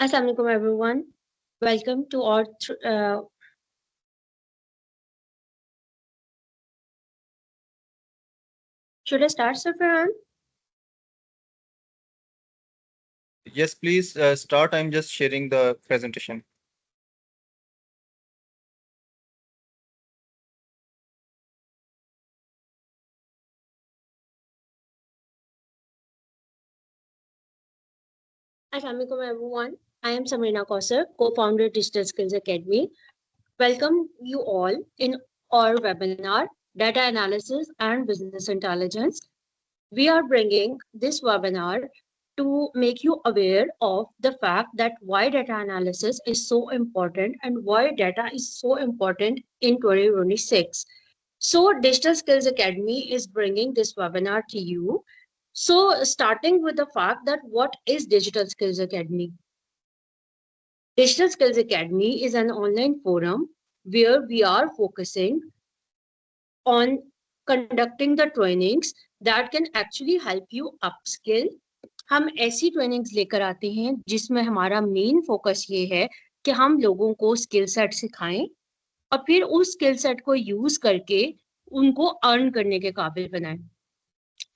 Assalamualaikum everyone. Welcome to our should I start, Sir Farhan? Yes, please start. I'm just sharing the presentation. Assalamualaikum everyone. I am Sameena Kausar, co-founder Digital Skills Academy. Welcome you all in our webinar, Data Analysis and Business Intelligence. We are bringing this webinar to make you aware of the fact that why data analysis is so important and why data is so important in 2026. So Digital Skills Academy is bringing this webinar to you. So starting with the fact that what is Digital Skills Academy? Digital Skills Academy is an online forum where we are focusing on conducting the trainings that can actually help you upskill. हम ऐसी trainings लेकर आते हैं जिसमें हमारा main focus ये है कि हम लोगों को स्किल सेट सिखाएं और फिर उस स्किल सेट को यूज करके उनको अर्न करने के काबिल बनाएं।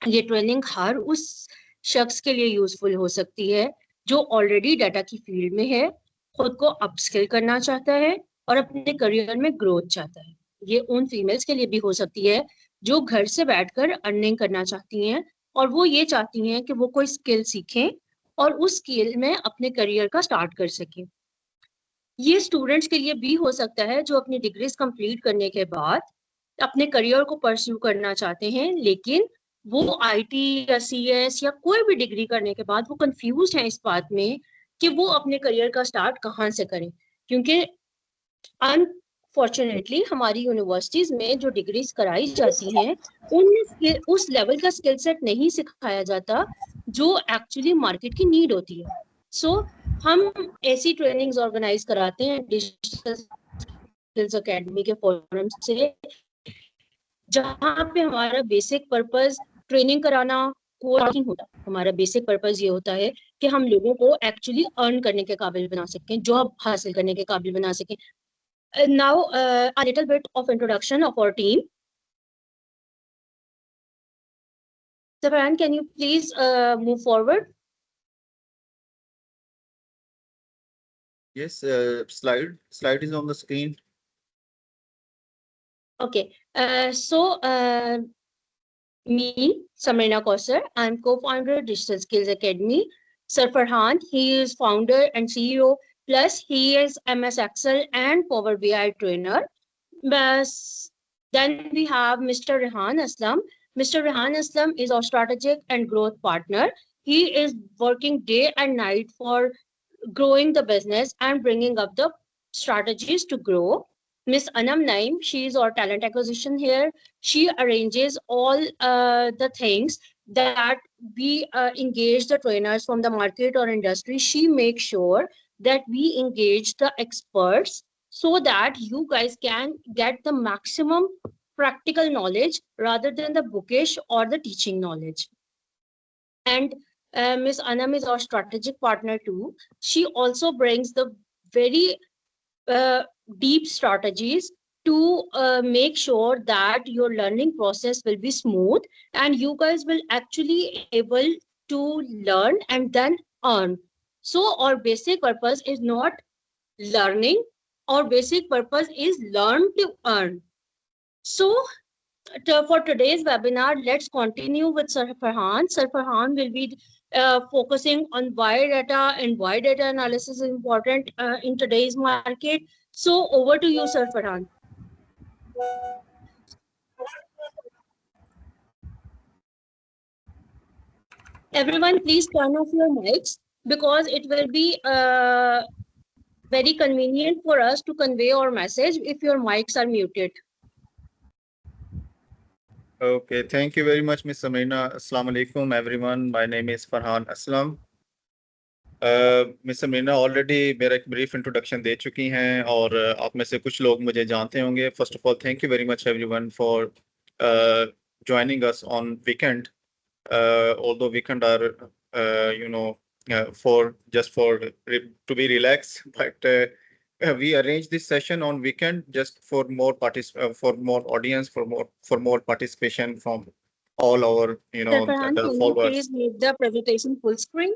ये ट्रेनिंग हर उस शख्स के लिए यूजफुल हो सकती है जो ऑलरेडी डाटा की फील्ड में है, खुद को अपस्किल करना चाहता है और अपने करियर में ग्रोथ चाहता है। ये उन फीमेल्स के लिए भी हो सकती है जो घर से बैठकर अर्निंग करना चाहती हैं और वो ये चाहती हैं कि वो कोई स्किल सीखें और उस स्किल में अपने करियर का स्टार्ट कर सकें। ये स्टूडेंट्स के लिए भी हो सकता है जो अपनी डिग्रीज कंप्लीट करने के बाद अपने करियर को परस्यू करना चाहते हैं, लेकिन वो आईटी या सीएस या कोई भी डिग्री करने के बाद वो कंफ्यूज हैं इस बात में कि वो अपने करियर का स्टार्ट कहाँ से करें, क्योंकि अनफॉर्चुनेटली हमारी यूनिवर्सिटीज में जो डिग्रीज कराई जाती हैं उनमें उस लेवल का स्किल सेट नहीं सिखाया जाता जो एक्चुअली मार्केट की नीड होती है। सो हम ऐसी ट्रेनिंग्स ऑर्गेनाइज कराते हैं डिजिटल स्किल्स एकेडमी के फोरम से, जहाँ पे हमारा बेसिक पर्पस ट्रेनिंग कराना कोडिंग होता है। हमारा बेसिक पर्पस ये होता है कि हम लोगों को एक्चुअली अर्न करने के काबिल बना सकें, जॉब हासिल करने के काबिल बना सकें। Now a little bit of introduction of our team. Safaran, can you please move forward? Yes, slide is on the screen. Okay. Me, Sameena Kausar, I'm co-founder of Digital Skills Academy. Sir Farhan, he is founder and CEO, plus he is MS Excel and Power BI trainer. Then we have Mr. Rehan Aslam. Mr. Rehan Aslam is our strategic and growth partner. He is working day and night for growing the business and bringing up the strategies to grow. Miss Anam Naim, she is our talent acquisition here. She arranges all the things that we engage the trainers from the market or industry. She makes sure that we engage the experts so that you guys can get the maximum practical knowledge rather than the bookish or the teaching knowledge. And Miss Anam is our strategic partner too. She also brings the very deep strategies to make sure that your learning process will be smooth and you guys will actually able to learn and then earn. So our basic purpose is not learning, our basic purpose is learn to earn. So for today's webinar, let's continue with Sir Farhan. Sir Farhan will be focusing on why data and why data analysis is important in today's market. So over to you, Sir Farhan. Everyone, please turn off your mics because it will be very convenient for us to convey our message if your mics are muted. Okay, thank you very much, Ms. Sameena. Assalamu alaikum, everyone. My name is Farhan Aslam. Miss Samina already मेरा एक brief introduction दे चुकी हैं और आप में से कुछ लोग मुझे जानते होंगे. First of all thank you very much everyone for joining us on weekend. Although weekend are for to be relaxed, but we arranged this session on weekend just for for more audience, for more participation from all our Sir Farhan, the can you followers. please make the presentation full screen?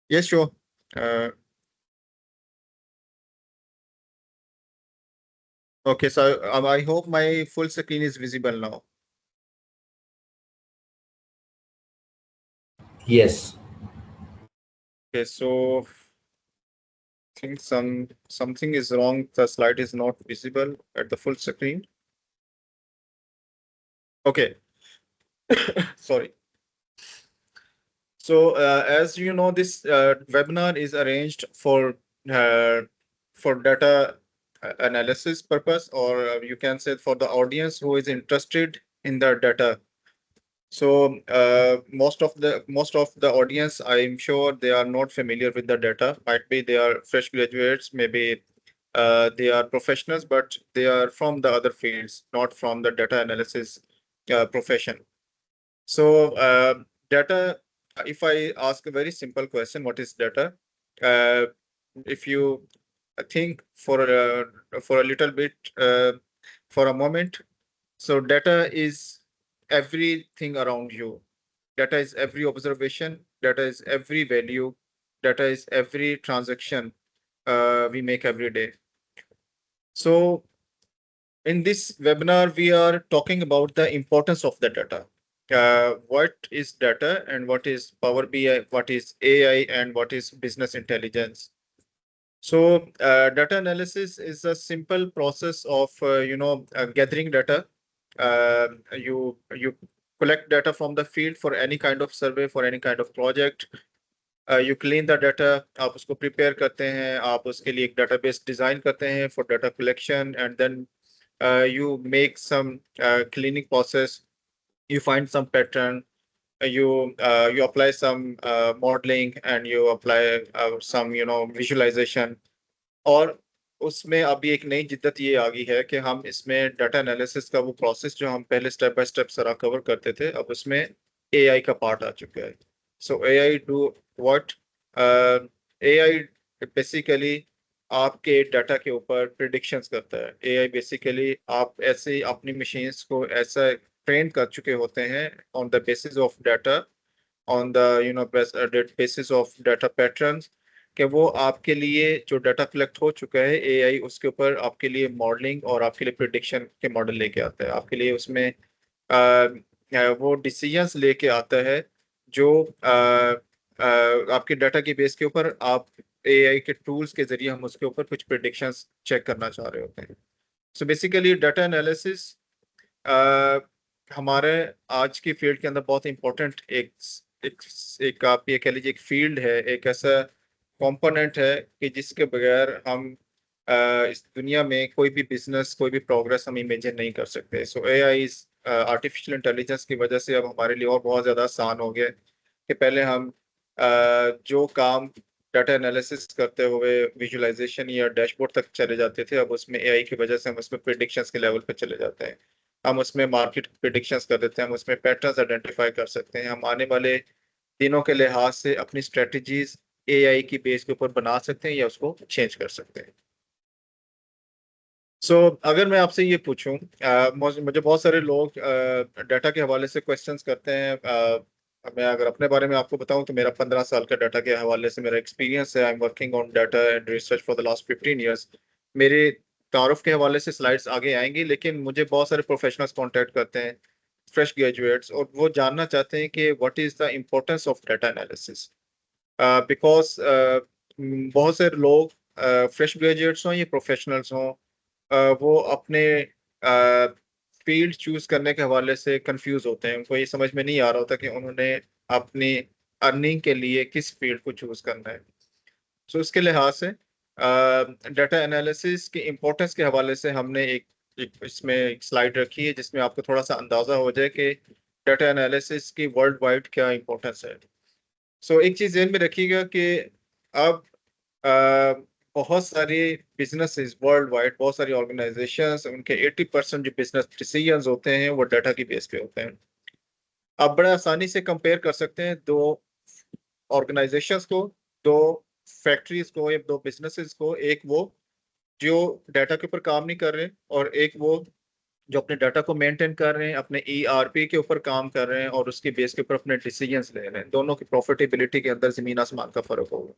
Yes, sure. Uh, okay, so I hope my full screen is visible now. Yes. Okay, so I think something is wrong. The slide is not visible at the full screen. Okay. Sorry. So as you know, this webinar is arranged uh, for data analysis purpose, or you can say for the audience who is interested in the data. So most of the audience, I'm sure they are not familiar with the data. Might be they are fresh graduates, maybe they are professionals, but they are from the other fields, not from the data analysis profession. So data, if I ask a very simple question, what is data? Uh, if you think for a little bit, for a moment, so data is everything around you. Data is every observation. Data is every value. Data is every transaction we make every day. So in this webinar, we are talking about the importance of the data. What is data and what is Power BI, what is AI, and what is business intelligence? So data analysis is a simple process of gathering data. You collect data from the field for any kind of survey, for any kind of project. You clean the data, आप उसको prepare करते हैं, आप उसके लिए एक database design करते हैं for data collection, and then you make some cleaning process. You find some pattern. You apply some modeling, and you apply some visualization. और उसमें अभी एक नई जिद्दत ये आ गई है कि हम इसमें डाटा एनालिसिस का वो प्रोसेस जो हम पहले स्टेप बाय स्टेप सारा कवर करते थे, अब उसमें एआई का पार्ट आ चुका है. सो AI do what? AI basically आपके डाटा के ऊपर प्रिडिक्शंस करता है. एआई बेसिकली आप ऐसे अपनी मशीन्स को ऐसा ट्रेन कर चुके होते हैं on the basis of data, on the basis of data patterns, कि वो आपके लिए जो डाटा कलेक्ट हो चुका है एआई उसके ऊपर आपके लिए मॉडलिंग और आपके लिए प्रिडिक्शन के मॉडल लेके आता है. आपके लिए उसमें वो डिसीजंस लेके आता है जो आपके डाटा के बेस के ऊपर आप एआई के टूल्स के जरिए हम उसके ऊपर कुछ प्रिडिक्शंस चेक करना चाह रहे होते हैं. सो बेसिकली डाटा एनालिसिस हमारे आज की फील्ड के अंदर बहुत इंपॉर्टेंट एक आप ये कह लीजिए एक फील्ड है, एक ऐसा कंपोनेंट है कि जिसके बगैर हम इस दुनिया में कोई भी बिजनेस, कोई भी प्रोग्रेस हम इमेजिन नहीं कर सकते. सो एआई आर्टिफिशियल इंटेलिजेंस की वजह से अब हमारे लिए और बहुत ज़्यादा आसान हो गया कि पहले हम जो काम डाटा एनालिसिस करते हुए विजुअलाइजेशन या डैशबोर्ड तक चले जाते थे, अब उसमें एआई की वजह से हम उसमें प्रिडिक्शंस के लेवल पे चले जाते हैं. हम उसमें मार्केट प्रिडिक्शंस कर देते हैं, हम उसमें पैटर्न्स आइडेंटिफाई कर सकते हैं. हम आने वाले दिनों के लिहाज से अपनी स्ट्रेटजीज एआई की बेस के ऊपर बना सकते हैं या उसको चेंज कर सकते हैं. सो अगर मैं आपसे ये पूछूं, मुझे बहुत सारे लोग डाटा के हवाले से क्वेश्चंस करते हैं. मैं अगर अपने बारे में आपको बताऊं तो मेरा 15 साल का डाटा के हवाले से मेरा एक्सपीरियंस है. आई am working on data and research for the last 15 years. मेरे तारुफ के हवाले से स्लाइड्स आगे आएंगी, लेकिन मुझे बहुत सारे प्रोफेशनल्स कॉन्टैक्ट करते हैं, फ्रेश ग्रेजुएट्स, और वो जानना चाहते हैं कि what is the importance of data analysis. Because बहुत से लोग फ्रेश ग्रेजुएट्स हों या प्रोफेशनल्स हों, वो अपने फील्ड चूज करने के हवाले से कंफ्यूज होते हैं. उनको ये समझ में नहीं आ रहा होता कि उन्होंने अपनी अर्निंग के लिए किस फील्ड को चूज करना है. सो उसके लिहाज से डाटा एनालिसिस की इम्पोर्टेंस के हवाले से हमने इसमें एक स्लाइड रखी है जिसमें आपको थोड़ा सा अंदाजा हो जाए कि डाटा एनालिसिस की वर्ल्ड वाइड क्या इम्पोर्टेंस है. सो एक चीज़ ध्यान में रखिएगा कि अब बहुत सारे बिजनेसेस वर्ल्ड वाइड, बहुत सारी ऑर्गेनाइजेशंस, उनके 80% जो बिजनेस डिसीजंस होते हैं वो डाटा की बेस पे होते हैं. आप बड़ा आसानी से कंपेयर कर सकते हैं दो ऑर्गेनाइजेशंस को, दो फैक्ट्रीज को या दो बिजनेसेस को, एक वो जो डाटा के ऊपर काम नहीं कर रहे और एक वो जो अपने डाटा को मेंटेन कर रहे हैं, अपने ईआरपी के ऊपर काम कर रहे हैं और उसके बेस के ऊपर अपने डिसीजंस ले रहे हैं। दोनों की प्रॉफिटेबिलिटी के अंदर जमीन आसमान का फर्क होगा।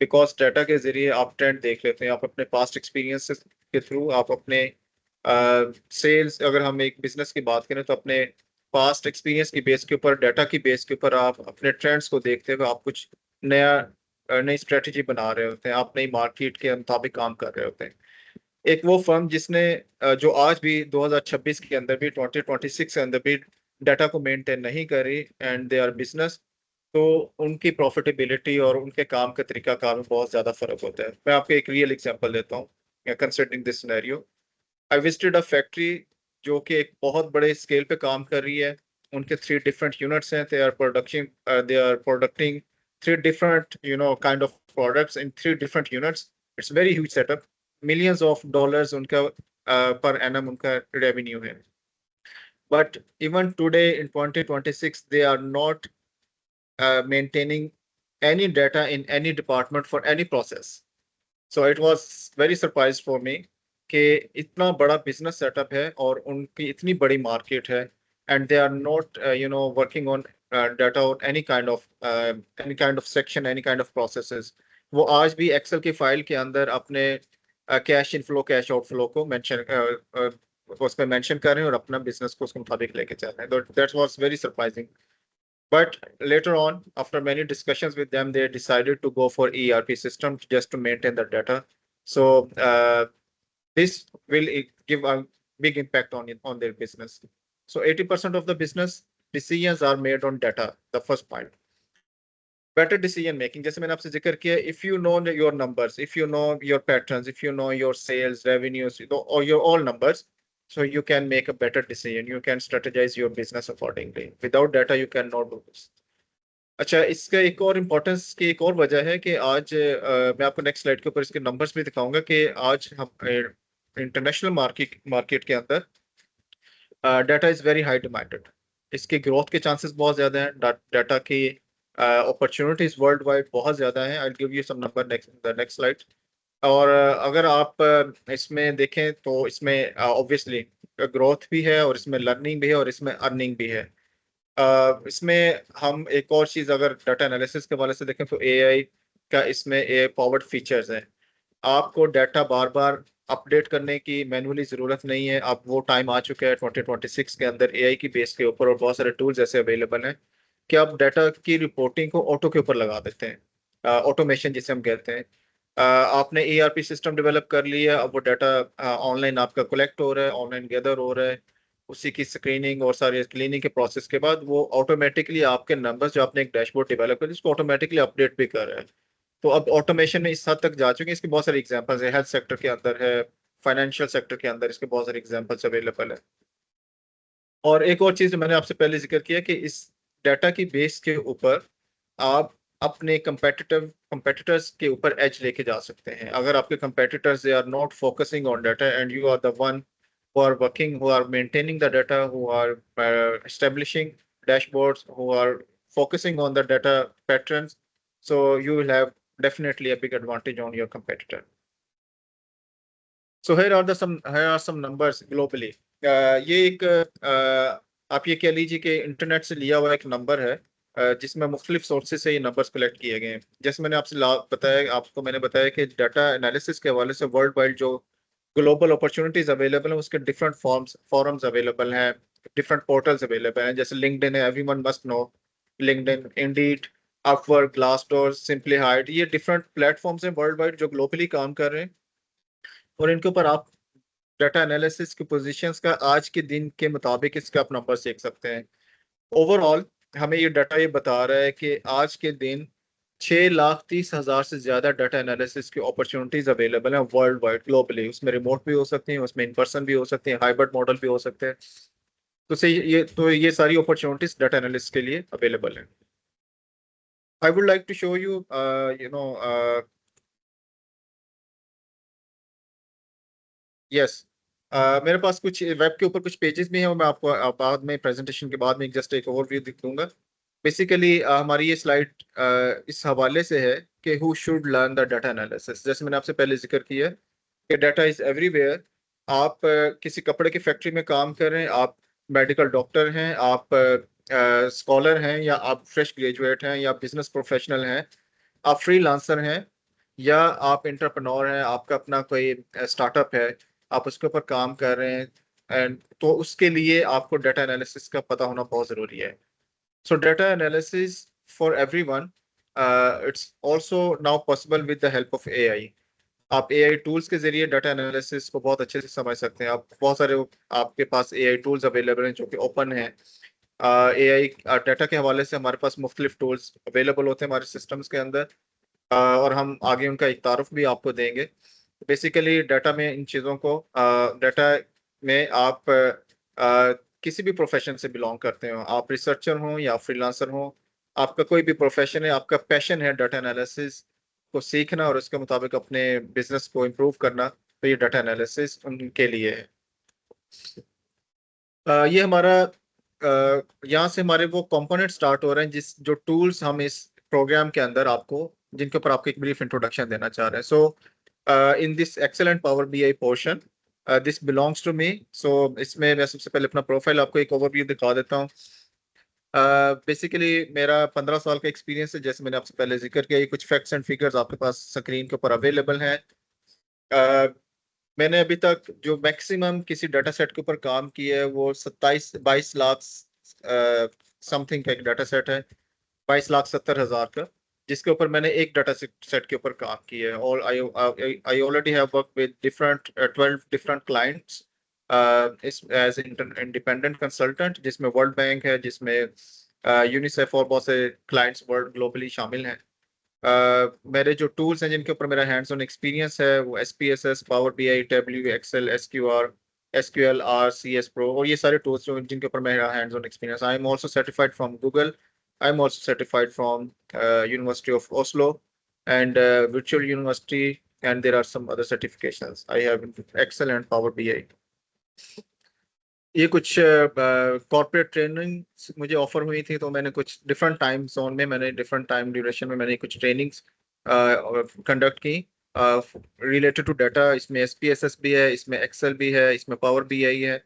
बिकॉज डाटा के जरिए आप ट्रेंड देख लेते हैं, आप अपने पास्ट एक्सपीरियंसेस के थ्रू, आप अपने सेल्स, अगर हम एक बिजनेस की बात करें तो अपने पास्ट एक्सपीरियंस की बेस के ऊपर, डाटा की बेस के ऊपर आप अपने ट्रेंड्स को देखते हुए आप कुछ नया नई स्ट्रेटजी बना रहे होते हैं, आप नई मार्केट के मुताबिक काम कर रहे होते हैं। एक वो फर्म जिसने जो आज भी 2026 के अंदर भी, 2026 के अंदर भी डाटा को मेंटेन नहीं करी एंड दे आर बिजनेस, तो उनकी प्रॉफिटेबिलिटी और उनके काम का तरीका कार में बहुत ज्यादा फर्क होता है। मैं आपको एक रियल एग्जांपल देता हूँ considering this scenario. I visited a factory जो कि एक बहुत बड़े स्केल पे काम कर रही है। उनके 3 डिफरेंट यूनिट्स हैं। They are producing 3 different kind of products in 3 different units. It's very huge setup. Millions of dollars उनका पर एनम उनका रेवेन्यू है। But even today in 2026 they are not maintaining any data in any department for any process. So it was very surprised for me कि इतना बड़ा business setup है और उनकी इतनी बड़ी मार्केट है and they are not working on data और any kind of section, any kind of processes. वो आज भी एक्सेल की फाइल के अंदर अपने कैश इनफ्लो कैश आउटफ्लो को उसमें मेंशन कर रहे हैं और अपना बिजनेस को उसके मुताबिक लेके चल रहे हैं। That was very surprising. But later on, after many discussions with them, they decided to go for ERP system just to maintain the data. So this will give a big impact on their business. So 80% of the business decisions are made on data. The first point. Better decision making. जैसे मैंने आपसे जिक्र किया, if you know your numbers, if you know your patterns, if you know your sales, revenues, or your all numbers, so you can make a better decision. You can strategize your business accordingly. Without data, you cannot do this. अच्छा, इसका एक और importance की एक और वजह है कि आज मैं आपको नेक्स्ट स्लाइड के ऊपर इसके नंबर्स भी दिखाऊंगा कि आज हम इंटरनेशनल मार्केट के अंदर data is very high demanded. इसकी ग्रोथ के चांसेस बहुत ज़्यादा हैं। डाटा की अपॉर्चुनिटीज़ वर्ल्ड वाइड बहुत ज़्यादा हैं। I give you some number next slide. और अगर आप इसमें देखें तो इसमें ऑब्वियसली ग्रोथ भी है और इसमें लर्निंग भी है और इसमें अर्निंग भी है। इसमें हम एक और चीज़ अगर डाटा एनालिसिस के वाले से देखें तो एआई का इसमें ए पावर्ड फीचर्स हैं। आपको डाटा बार बार अपडेट करने की मैनुअली ज़रूरत नहीं है। अब वो टाइम आ चुका है 2026 के अंदर एआई की बेस के ऊपर और बहुत सारे टूल्स ऐसे अवेलेबल हैं कि आप डाटा की रिपोर्टिंग को ऑटो के ऊपर लगा देते हैं, ऑटोमेशन जिसे हम कहते हैं। आपने ईआरपी सिस्टम डेवलप कर लिया, अब वो डाटा ऑनलाइन आपका कलेक्ट हो रहा है, ऑनलाइन गैदर हो रहा है। उसी की स्क्रीनिंग और सारे क्लीनिंग के प्रोसेस के बाद वो ऑटोमेटिकली आपके नंबर्स जो आपने एक डैशबोर्ड डेवलप कर उसको ऑटोमेटिकली अपडेट भी कर रहा है। तो अब ऑटोमेशन में इस हद तक जा चुके हैं। इसके बहुत सारे एग्जांपल्स है, हेल्थ सेक्टर के अंदर है, फाइनेंशियल सेक्टर के अंदर इसके बहुत सारे एग्जांपल्स अवेलेबल है। और एक और चीज जो मैंने आपसे पहले जिक्र किया कि इस डाटा की बेस के ऊपर आप अपने कंपेटिटर्स के ऊपर एज लेके जा सकते हैं। अगर आपके competitors they are not focusing on data and you are the one who are working, who are maintaining the data, who are establishing dashboards, who are focusing on the data patterns, so you will have definitely a big advantage on your competitor. So here are some numbers globally. ये एक आप ये कह लीजिए कि internet से लिया हुआ एक नंबर है, जिसमें मुख्तलिफ सोर्सेज से ये नंबर्स कलेक्ट किए गए हैं। जैसे मैंने आपको मैंने बताया कि डाटा एनालिसिस के हवाले से वर्ल्ड वाइड जो ग्लोबल अपॉर्चुनिटीज अवेलेबल हैं उसके डिफरेंट फॉरम्स अवेलेबल हैं, डिफरेंट पोर्टल्स अवेलेबल हैं। जैसे लिंक्डइन है, everyone must know LinkedIn, Indeed, Upwork, Glassdoor, simply hide. ये डिफरेंट प्लेटफॉर्म्स हैं वर्ल्ड वाइड जो ग्लोबली काम कर रहे हैं और इनके ऊपर आप डाटा एनालिसिस की पोजीशंस का आज के दिन के मुताबिक इसका आप नंबर देख सकते हैं। ओवरऑल हमें ये डाटा ये बता रहा है कि आज के दिन 6,30,000 से ज्यादा डाटा एनालिसिस की अपॉर्चुनिटीज अवेलेबल हैं वर्ल्ड वाइड ग्लोबली। उसमें रिमोट भी हो सकती हैं, उसमें इन पर्सन भी हो सकते हैं, हाइब्रिड मॉडल भी हो सकते हैं। तो ये सारी अपॉर्चुनिटीज डाटा एनालिस्ट के लिए अवेलेबल हैं। I would like to show you yes, मेरे पास कुछ वेब के ऊपर कुछ पेजेस भी हैं, वो मैं आपको बाद में प्रेजेंटेशन के बाद में जस्ट एक ओवरव्यू दिख दूंगा। बेसिकली हमारी ये स्लाइड इस हवाले से है कि who should learn the data analysis. जैसे मैंने आपसे पहले जिक्र किया कि डाटा इज एवरीवेयर। आप किसी कपड़े की फैक्ट्री में काम कर रहे हैं, आप मेडिकल डॉक्टर हैं, आप स्कॉलर हैं, या आप फ्रेश ग्रेजुएट हैं, या बिजनेस प्रोफेशनल हैं, आप फ्रीलांसर हैं, या आप इंटरप्रेन्योर हैं, आपका अपना कोई स्टार्टअप है, आप उसके ऊपर काम कर रहे हैं, एंड तो उसके लिए आपको डाटा एनालिसिस का पता होना बहुत ज़रूरी है। So data analysis for everyone, it's also now possible with the help of AI. आप AI टूल्स के जरिए डाटा एनालिसिस को बहुत अच्छे से समझ सकते हैं। आप बहुत सारे आपके पास AI टूल्स अवेलेबल हैं जो कि ओपन हैं। AI डाटा के हवाले से हमारे पास मुख्तलिफ टूल्स अवेलेबल होते हैं हमारे सिस्टम्स के अंदर, और हम आगे उनका एक तारुफ भी आपको देंगे। बेसिकली डाटा में इन चीज़ों को, डाटा में आप किसी भी प्रोफेशन से बिलोंग करते हो, आप रिसर्चर हो या फ्रीलांसर हो, आपका कोई भी प्रोफेशन है, आपका पैशन है डाटा एनालिसिस को सीखना और उसके मुताबिक अपने बिजनेस को इम्प्रूव करना, तो ये डाटा एनालिसिस उनके लिए है। ये हमारा यहाँ से हमारे वो कंपोनेंट स्टार्ट हो रहे हैं जिस जो टूल्स हम इस प्रोग्राम के अंदर आपको, जिनके ऊपर आपको एक ब्रीफ इंट्रोडक्शन देना चाह रहे हैं। So in this excellent power BI portion, this belongs to me. So इसमें मैं सबसे पहले अपना प्रोफाइल आपको एक ओवरव्यू दिखा देता हूँ। बेसिकली मेरा 15 साल का एक्सपीरियंस है, जैसे मैंने आपसे पहले जिक्र किया। ये कुछ फैक्ट्स एंड फिगर्स आपके पास स्क्रीन के ऊपर अवेलेबल हैं। मैंने अभी तक जो मैक्सिमम किसी डाटा सेट के ऊपर काम किया है वो 27-22 लाख समथिंग का एक डाटा सेट है, 22,70,000 का, जिसके ऊपर मैंने एक डाटा सेट के ऊपर काम किया है। और I already have work with different 12 different clients as independent consultant, जिसमें वर्ल्ड बैंक है, जिसमें यूनिसेफ और बहुत से क्लाइंट्स वर्ल्ड ग्लोबली शामिल हैं। मेरे जो टूल्स हैं जिनके ऊपर मेरा हैंड्स ऑन एक्सपीरियंस है वो SPSS, power BI, Tableau, Excel, SQR, SQL, R, CS Pro, और ये सारे टूल्स जो जिनके ऊपर मेरा hands on experience. I am also certified from Google, I am also certified from university of Oslo and virtual university, and there are some other certifications I have in Excel and Power BI. ये कुछ corporate training मुझे offer हुई थी, तो मैंने कुछ different time zone में, मैंने डिफरेंट टाइम ड्यूरेशन में मैंने कुछ ट्रेनिंग्स कंडक्ट की रिलेटेड टू डाटा। इसमें SPSS भी है, इसमें एक्सेल भी है, इसमें पावर BI है।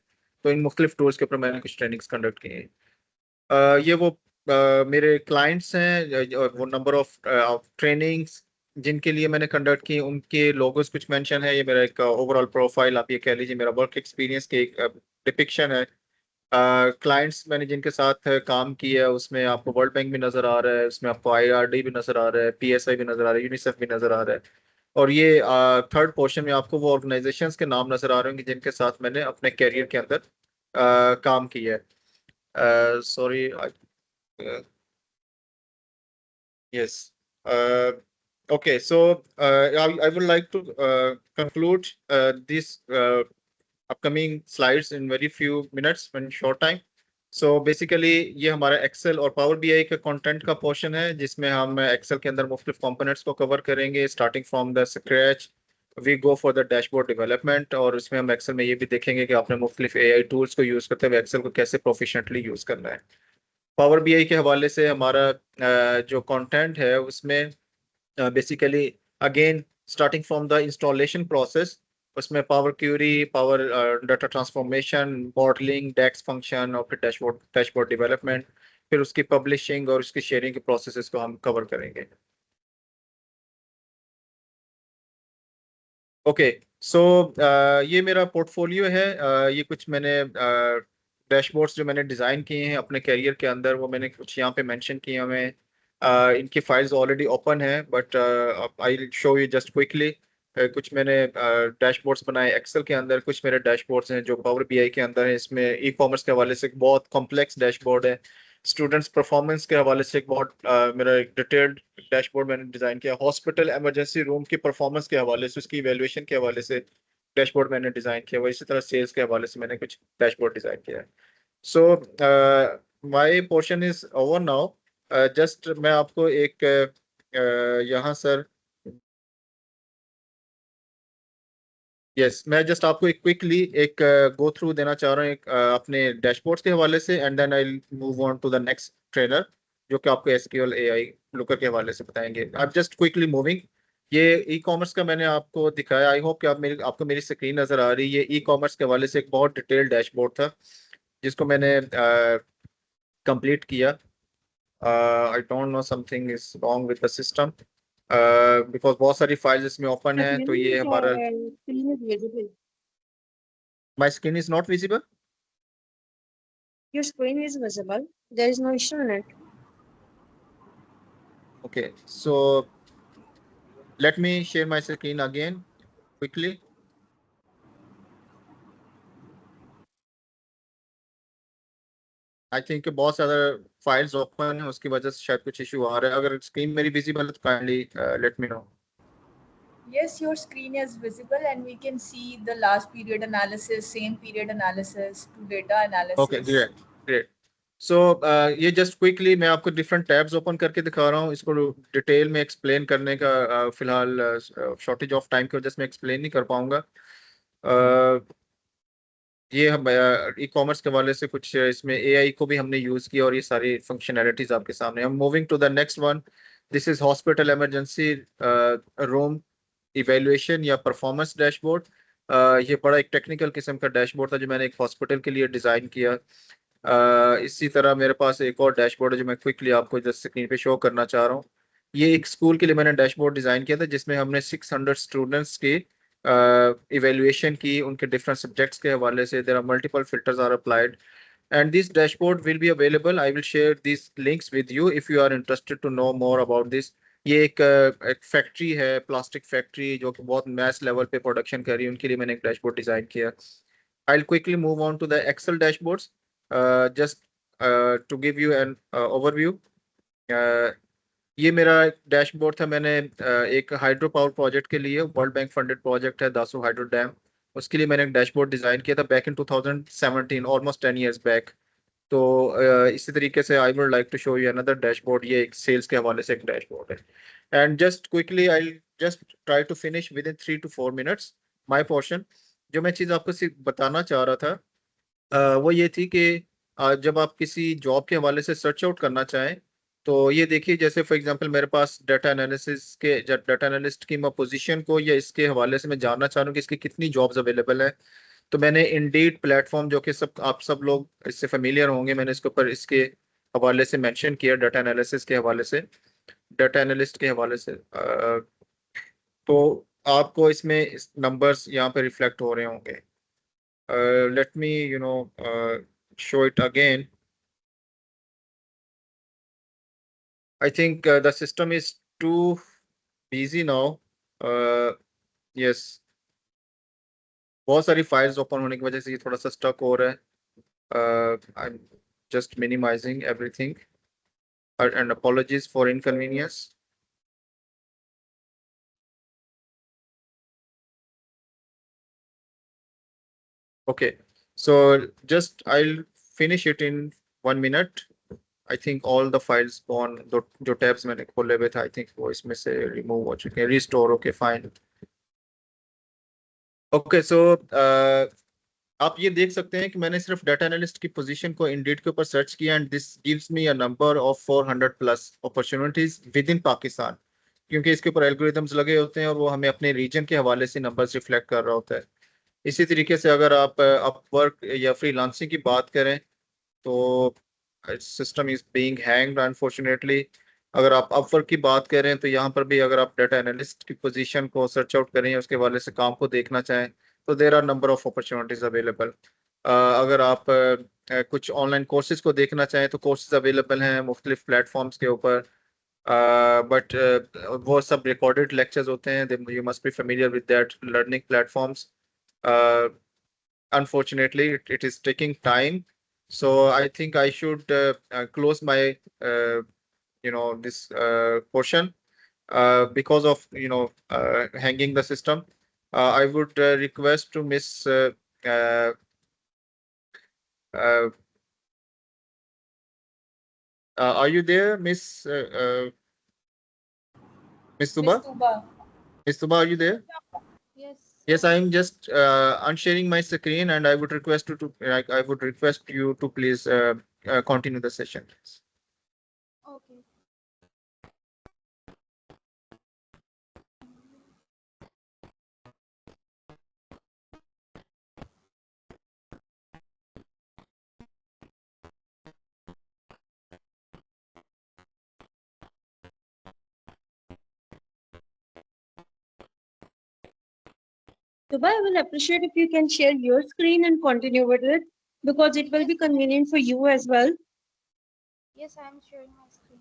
तो इन मुख्तलिफ टूल्स के ऊपर मैंने कुछ ट्रेनिंग्स कंडक्ट की हैं। ये वो मेरे क्लाइंट्स हैं, वो नंबर ऑफ ट्रेनिंग्स जिनके लिए मैंने कंडक्ट की, उनके लोगोस कुछ मेंशन है। ये मेरा एक ओवरऑल प्रोफाइल, आप ये कह लीजिए मेरा वर्क एक्सपीरियंस की एक डिपिक्शन है। क्लाइंट्स मैंने जिनके साथ काम किया है उसमें आपको वर्ल्ड बैंक भी नज़र आ रहा है, उसमें आपको IRD भी नज़र आ रहा है, PSI भी नज़र आ रहा है, यूनिसेफ भी नज़र आ रहा है। और ये थर्ड पोर्शन में आपको वो ऑर्गेनाइजेशंस के नाम नज़र आ रहे होंगे जिनके साथ मैंने अपने कैरियर के अंदर काम किया है। Sorry, yes. Okay, so I would like to conclude these upcoming slides in very few minutes, in short time. So basically ये हमारा एक्सेल और पावर BI का कंटेंट का पोर्शन है, जिसमें हम एक्सेल के अंदर मुख्तलिफ कंपोनेंट्स को कवर करेंगे starting from the scratch. We go for the dashboard development, और इसमें हम एक्सेल में ये भी देखेंगे कि आपने मुख्तलिफ AI टूल्स को यूज़ करते हुए एक्सेल को कैसे प्रोफिशेंटली यूज़ करना है। पावर BI के हवाले से हमारा जो कंटेंट है उसमें basically again starting from the installation process, उसमें power query, power data transformation, modelling, DAX function, और फिर डैशबोर्ड डेवलपमेंट, फिर उसकी पब्लिशिंग और उसकी शेयरिंग के प्रोसेसेस को हम कवर करेंगे। ओके, सो ये मेरा पोर्टफोलियो है। ये कुछ मैंने डैशबोर्ड्स जो मैंने डिज़ाइन किए हैं अपने कैरियर के अंदर, वो मैंने कुछ यहाँ पे मेंशन किए हैं। हमें इनकी फाइल्स ऑलरेडी ओपन है, but I show you just quickly. कुछ मैंने डैशबोर्ड्स बनाए एक्सेल के अंदर, कुछ मेरे डैशबोर्ड्स हैं जो पावर BI के अंदर है। इसमें ई-कॉमर्स के हवाले से एक बहुत कॉम्प्लेक्स डैशबोर्ड है, स्टूडेंट्स परफॉर्मेंस के हवाले से एक बहुत मेरा एक डिटेल्ड डैशबोर्ड मैंने डिज़ाइन किया, हॉस्पिटल इमरजेंसी रूम की परफॉर्मेंस के हवाले से, उसकी इवेल्युएशन के हवाले से डैशबोर्ड मैंने डिज़ाइन किया हुआ। इसी तरह सेल्स के हवाले से मैंने कुछ डैशबोर्ड डिज़ाइन किया है। So my portion is over now. Just मैं आपको एक यहाँ सर, यस, मैं जस्ट आपको एक क्विकली एक गो थ्रू देना चाह रहा हूँ एक अपने डैशबोर्ड्स के हवाले से, and then I move on to the next trainer जो कि आपको SQL AI लुकर के हवाले से बताएंगे। I just quickly moving. ये ई कॉमर्स का मैंने आपको दिखाया। आई होप कि आपको मेरी स्क्रीन नजर आ रही है। ये ई कॉमर्स के हवाले से एक बहुत डिटेल्ड डैशबोर्ड था जिसको मैंने कंप्लीट किया। I don't know something is wrong with the system because बहुत सारी फाइल्स इसमें ओपन है। तो ये हमारा screen is visible. My screen is not visible. Your screen is visible. There is no issue in it. Okay, so let me share my screen again quickly. I think बहुत सारा files open है, उसकी वजह से शायद कुछ issue आ रहा है। अगर स्क्रीन मेरी विजिबल है तो kindly let me know. Yes, your screen is visible and we can see the last period analysis, same period analysis to data analysis. Okay, great great. So ये जस्ट क्विकली मैं आपको different tabs open करके दिखा रहा हूँ। इसको detail में explain करने का फिलहाल शॉर्टेज ऑफ टाइम की वजह से मैं एक्सप्लेन नहीं कर पाऊंगा। ये हम ई कॉमर्स के हवाले से कुछ इसमें AI को भी हमने यूज किया और ये सारी फंक्शनैलिटीज आपके सामने। हम moving to the next one. This is hospital emergency room evaluation या परफॉर्मेंस डैशबोर्ड। ये बड़ा एक टेक्निकल किस्म का डैशबोर्ड था जो मैंने एक हॉस्पिटल के लिए डिज़ाइन किया। इसी तरह मेरे पास एक और डैशबोर्ड है जो मैं क्विकली आपको जस्ट स्क्रीन पे शो करना चाह रहा हूँ। ये एक स्कूल के लिए मैंने डैशबोर्ड डिज़ाइन किया था जिसमें हमने 600 स्टूडेंट्स के इवेल्युएशन की, उनके डिफरेंट सब्जेक्ट्स के हवाले से। There are multiple filters are applied and this dashboard will be available. I will share these links with you if you are interested to know more about this. ये एक factory है, plastic factory, जो कि बहुत mess level पे production कर रही है। उनके लिए मैंने एक डैशबोर्ड डिजाइन किया। I'll quickly move on to the Excel dashboards. Just to give you an overview. ये मेरा डैशबोर्ड था। मैंने एक हाइड्रो पावर प्रोजेक्ट के लिए, वर्ल्ड बैंक फंडेड प्रोजेक्ट है दासू हाइड्रो डैम, उसके लिए मैंने एक डैशबोर्ड डिजाइन किया था back in 2017, almost 10 years back. तो इसी तरीके से I would like to show you another dashboard. ये एक सेल्स के हवाले से एक डैशबोर्ड है। And just quickly I just try to finish within 3 to 4 minutes my portion. जो मैं चीज़ आपको बताना चाह रहा था वो ये थी कि जब आप किसी जॉब के हवाले से सर्च आउट करना चाहें तो ये देखिए, जैसे फॉर एग्जांपल मेरे पास डाटा एनालिस्ट की मैं पोजीशन को या इसके हवाले से मैं जानना चाह रहा हूँ कि इसकी कितनी जॉब्स अवेलेबल है। तो मैंने इंडीड प्लेटफॉर्म, जो कि आप सब लोग इससे फेमिलियर होंगे, मैंने इसके ऊपर इसके हवाले से मेंशन किया, डाटा एनालिसिस के हवाले से, डाटा एनालिस्ट के हवाले से। तो आपको इसमें नंबर्स यहाँ पे रिफ्लेक्ट हो रहे होंगे। let me show it again. I think the system is too busy now. Yes, बहुत सारी फाइल्स ओपन होने की वजह से ये थोड़ा सा स्टक हो रहा है। I'm just minimizing everything and apologies for inconvenience. Okay, so just I'll finish it in 1 minute. I think all the files on जो टैब्स मैंने खोले हुए थे, आई थिंक वो इसमें से रिमूव हो चुके हैं, रिस्टोर। Okay fine. ओके, सो आप ये देख सकते हैं कि मैंने सिर्फ डाटा एनालिस्ट की पोजीशन को इंडीड के ऊपर सर्च किया and this gives me a number of 400+ opportunities with in Pakistan, क्योंकि इसके ऊपर एल्गोरिथम्स लगे होते हैं और वो हमें अपने रीजन के हवाले से नंबर्स रिफ्लेक्ट कर रहा होता है। इसी तरीके से अगर आप अपवर्क या फ्रीलांसिंग की बात करें तो system is being hanged unfortunately. अगर आप अपवर्क की बात करें तो यहाँ पर भी अगर आप डाटा एनालिस्ट की पोजीशन को सर्च आउट करें, उसके हवाले से काम को देखना चाहें तो there are number of opportunities available. अगर आप कुछ ऑनलाइन कोर्सेज को देखना चाहें तो कोर्सेज अवेलेबल हैं मुख्तलिफ प्लेटफॉर्म्स के ऊपर, बट वो सब रिकॉर्डेड लेक्चर्स होते हैं। You must be familiar with that learning platforms. Unfortunately, it is taking time, so I think I should close my this portion because of hanging the system. I would request to Miss are you there, Miss Miss Tuba? Miss Tuba, are you there? Yes. Yes, I am just unsharing my screen, and I would request you to please continue the session. Okay. Tuba, I will appreciate if you can share your screen and continue with it because it will be convenient for you as well. Yes, I am sharing my screen.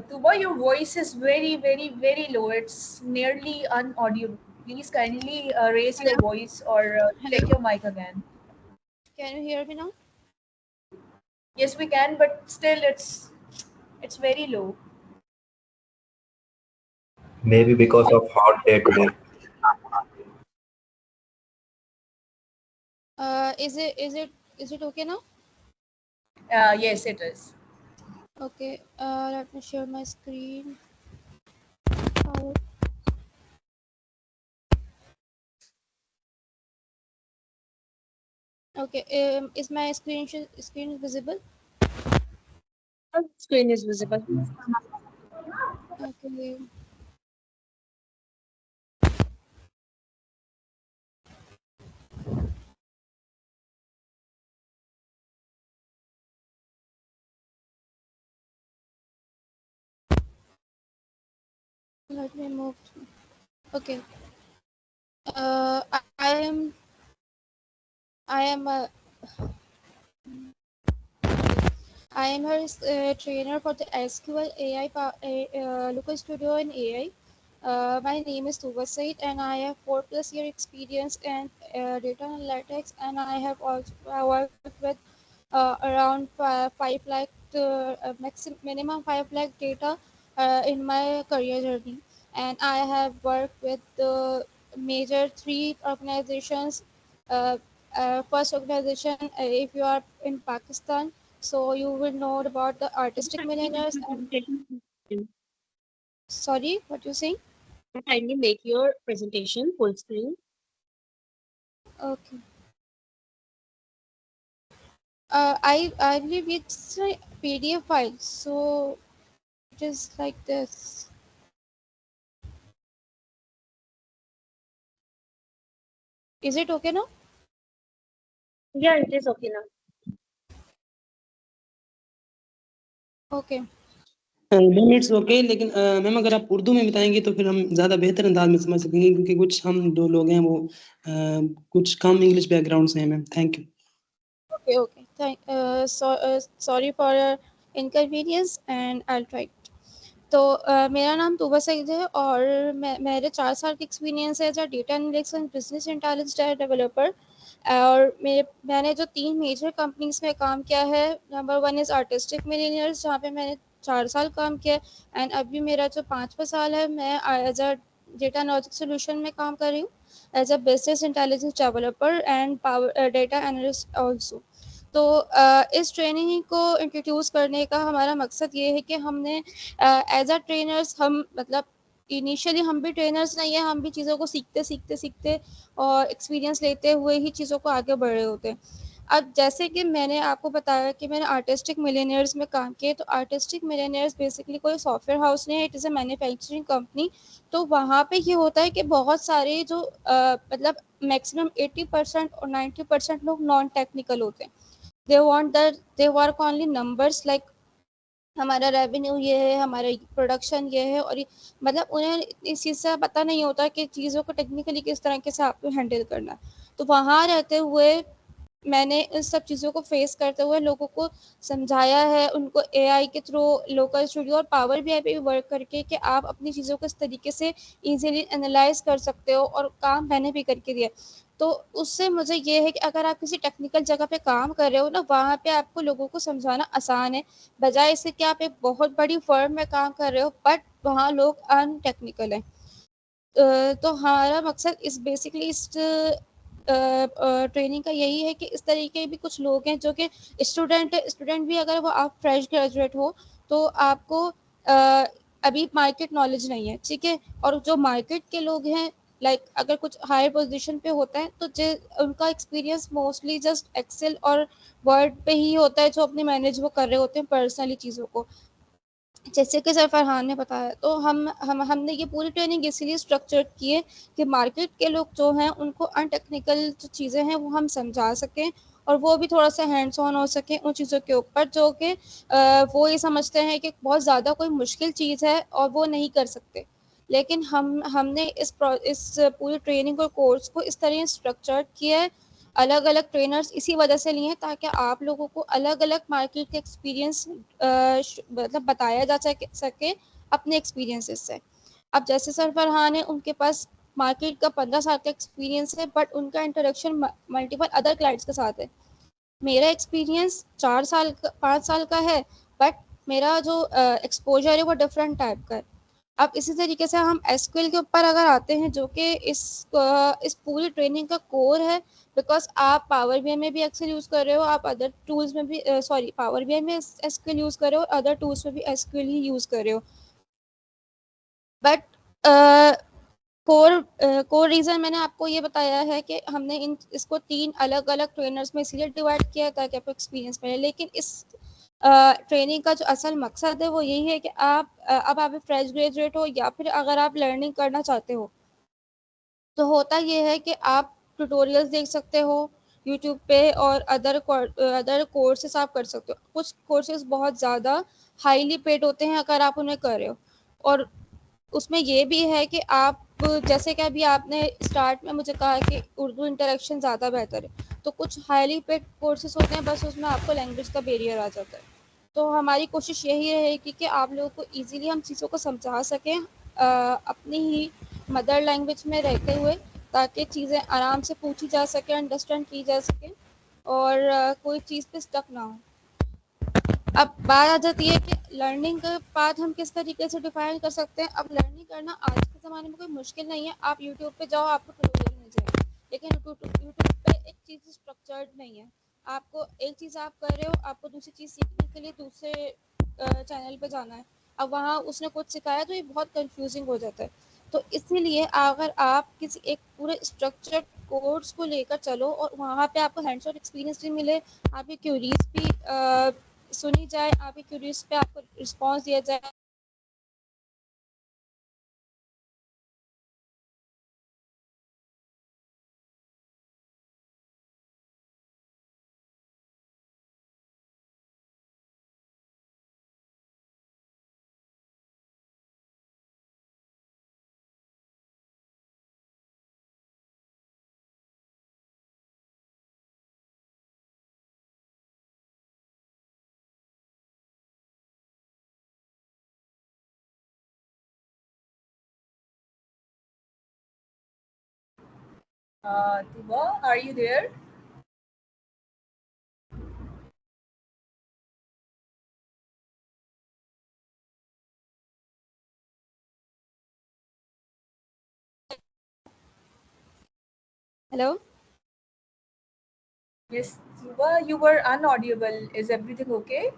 Tuba, your voice is very, very, very low. It's nearly unaudible. Please kindly raise your Hello? voice or check Hello? your mic again. Can you hear me now? Yes, we can, but still, it's very low. Maybe because of hot day today. Is it okay now? Yes, it is. Okay. Let me share my screen. Okay. Is my screen visible? Screen is visible. Okay. Let me move. Okay. I am. I am a. I am a trainer for the SQL AI local studio in AI. My name is Tuba Said, and I have 4+ year experience in data analytics, and I have also worked with around 5 lakh minimum 5 lakh data in my career journey, and I have worked with the major 3 organizations. Uh, First organization, if you are in Pakistan, so you will know about the artistic millionaires. And sorry, what you saying? Kindly make your presentation full screen. Okay. I believe it's a PDF file, so it is like this. Is it okay now? Yeah, it is okay now. Okay. Ma'am it's okay, लेकिन ma'am अगर आप उर्दू में बताएंगे तो फिर हम ज़्यादा बेहतर अंदाज में समझ सकेंगे, क्योंकि कुछ हम जो लोग हैं वो कुछ कम इंग्लिश बैकग्राउंड से हैं ma'am. Thank you. Okay. Sorry for inconvenience, and I'll try. तो मेरा नाम तुबा सईद है और मेरे 4 साल का एक्सपीरियंस है as a data analytics and business intelligence developer. और मैंने जो 3 मेजर कंपनीज में काम किया है, नंबर 1 इज़ आर्टिस्टिक मिलीनियर्स, जहाँ पे मैंने 4 साल काम किया, एंड अभी मेरा जो 5वां साल है, मैं as a data analytics solution में काम कर रही हूँ as a business intelligence developer and power data analyst also. तो इस ट्रेनिंग को इंट्रोड्यूस करने का हमारा मकसद ये है कि हमने एज अ ट्रेनर्स, हम मतलब इनिशियली हम भी ट्रेनर्स नहीं है, हम भी चीज़ों को सीखते और एक्सपीरियंस लेते हुए ही चीज़ों को आगे बढ़ रहे होते हैं। अब जैसे कि मैंने आपको बताया कि मैंने आर्टिस्टिक मिलियनियर्स में काम किया, तो आर्टिस्टिक मिलियनियर्स बेसिकली कोई सॉफ्टवेयर हाउस नहीं है, it is a manufacturing company. तो वहाँ पे ये होता है कि बहुत सारे जो मतलब मैक्सिमम 80% और 90% लोग नॉन टेक्निकल होते हैं। they work only numbers, like हमारा रेवेन्यू ये है, हमारा प्रोडक्शन ये है, और मतलब उन्हें इस चीज़ से पता नहीं होता कि चीज़ों को टेक्निकली किस तरीके से आपको हैंडल करना है। तो वहाँ रहते हुए मैंने इस सब चीज़ों को फेस करते हुए लोगों को समझाया है, उनको एआई के थ्रू, लोकल स्टूडियो और पावर बीआई पे भी वर्क करके, कि आप अपनी चीज़ों को इस तरीके से इजीली एनालाइज कर सकते हो, और काम मैंने भी करके दिया। तो उससे मुझे ये है कि अगर आप किसी टेक्निकल जगह पे काम कर रहे हो ना, वहाँ पे आपको लोगों को समझाना आसान है, बजाय इससे कि आप एक बहुत बड़ी फर्म में काम कर रहे हो बट वहाँ लोग अनटेक्निकल हैं। तो हमारा मकसद इस बेसिकली इस ट्रेनिंग का यही है कि इस तरीके के भी कुछ लोग हैं जो कि स्टूडेंट भी, अगर वो आप फ्रेश ग्रेजुएट हो तो आपको अभी मार्केट नॉलेज नहीं है, ठीक है, और जो मार्केट के लोग हैं, लाइक अगर कुछ हायर पोजीशन पे होता है तो उनका एक्सपीरियंस मोस्टली जस्ट एक्सेल और वर्ड पे ही होता है, जो अपने मैनेज वो कर रहे होते हैं पर्सनली चीज़ों को, जैसे कि सर फरहान ने बताया। तो हमने ये पूरी ट्रेनिंग इसीलिए स्ट्रक्चर की है कि मार्केट के लोग जो हैं उनको अनटेक्निकल जो चीज़ें हैं वो हम समझा सकें, और वो भी थोड़ा सा हैंड्स ऑन हो सके उन चीज़ों के ऊपर जो कि वो ये समझते हैं कि बहुत ज़्यादा कोई मुश्किल चीज़ है और वो नहीं कर सकते। लेकिन हमने इस पूरी ट्रेनिंग और कोर्स को इस तरह स्ट्रक्चर्ड किया है, अलग-अलग ट्रेनर्स इसी वजह से लिए हैं ताकि आप लोगों को अलग-अलग मार्केट के एक्सपीरियंस मतलब बताया जा सके अपने एक्सपीरियंसेस से। अब जैसे सर फरहान है, उनके पास मार्केट का 15 साल का एक्सपीरियंस है, बट उनका इंटरेक्शन मल्टीपल अदर क्लाइंट्स के साथ है। मेरा एक्सपीरियंस 5 साल का है, बट मेरा जो एक्सपोजर है वो डिफरेंट टाइप का है। अब इसी तरीके से हम एसक्यूएल के ऊपर अगर आते हैं, जो कि इस पूरी ट्रेनिंग का कोर है, बिकॉज आप पावर बीआई में भी एक्सेल यूज़ कर रहे हो, आप अदर टूल्स में भी पावर बीआई में एसक्यूएल यूज़ कर रहे हो, अदर टूल्स में भी एसक्यूएल ही यूज़ कर रहे हो। बट कोर रीज़न मैंने आपको ये बताया है कि हमने इसको 3 अलग-अलग ट्रेनर्स में इसीलिए डिवाइड किया ताकि आपको एक्सपीरियंस मिले। लेकिन इस ट्रेनिंग का जो असल मकसद है वो यही है कि अब आप फ्रेश ग्रेजुएट हो या फिर अगर आप लर्निंग करना चाहते हो, तो होता ये है कि आप ट्यूटोरियल्स देख सकते हो यूट्यूब पे और अदर कोर्सेस आप कर सकते हो। कुछ कोर्सेस बहुत ज़्यादा हाईली पेड होते हैं अगर आप उन्हें कर रहे हो, और उसमें ये भी है कि आप जैसे कि अभी आपने स्टार्ट में मुझे कहा कि उर्दू इंटरेक्शन ज़्यादा बेहतर है, तो कुछ हाईली पेड कोर्सेज होते हैं, बस उसमें आपको लैंग्वेज का बैरियर आ जाता है। तो हमारी कोशिश यही रहेगी कि आप लोगों को ईज़िली हम चीज़ों को समझा सकें अपनी ही मदर लैंग्वेज में रहते हुए, ताकि चीज़ें आराम से पूछी जा सके, अंडरस्टैंड की जा सके और कोई चीज़ पे स्टक ना हो। अब बात आ जाती है कि लर्निंग का पाथ हम किस तरीके से डिफाइन कर सकते हैं। अब लर्निंग करना आज के ज़माने में कोई मुश्किल नहीं है। आप यूट्यूब पे जाओ, आपको ट्यूटोरियल मिल जाएगा, लेकिन यूट्यूब पे एक चीज़ स्ट्रक्चर्ड नहीं है। आपको एक चीज़ आप कर रहे हो, आपको दूसरी चीज़ सीखने के लिए दूसरे चैनल पे जाना है। अब वहाँ उसने कुछ सिखाया तो ये बहुत कंफ्यूजिंग हो जाता है। तो इसीलिए अगर आप किसी एक पूरे स्ट्रक्चर्ड कोर्स को लेकर चलो और वहाँ पे आपको हैंड्स ऑन एक्सपीरियंस भी मिले, आपकी क्यूरीज भी सुनी जाए, आपकी क्यूरीज पे आपको रिस्पॉन्स दिया जाए। Tuba, are you there? Hello? Yes, Tuba, you were unaudible. Is everything okay?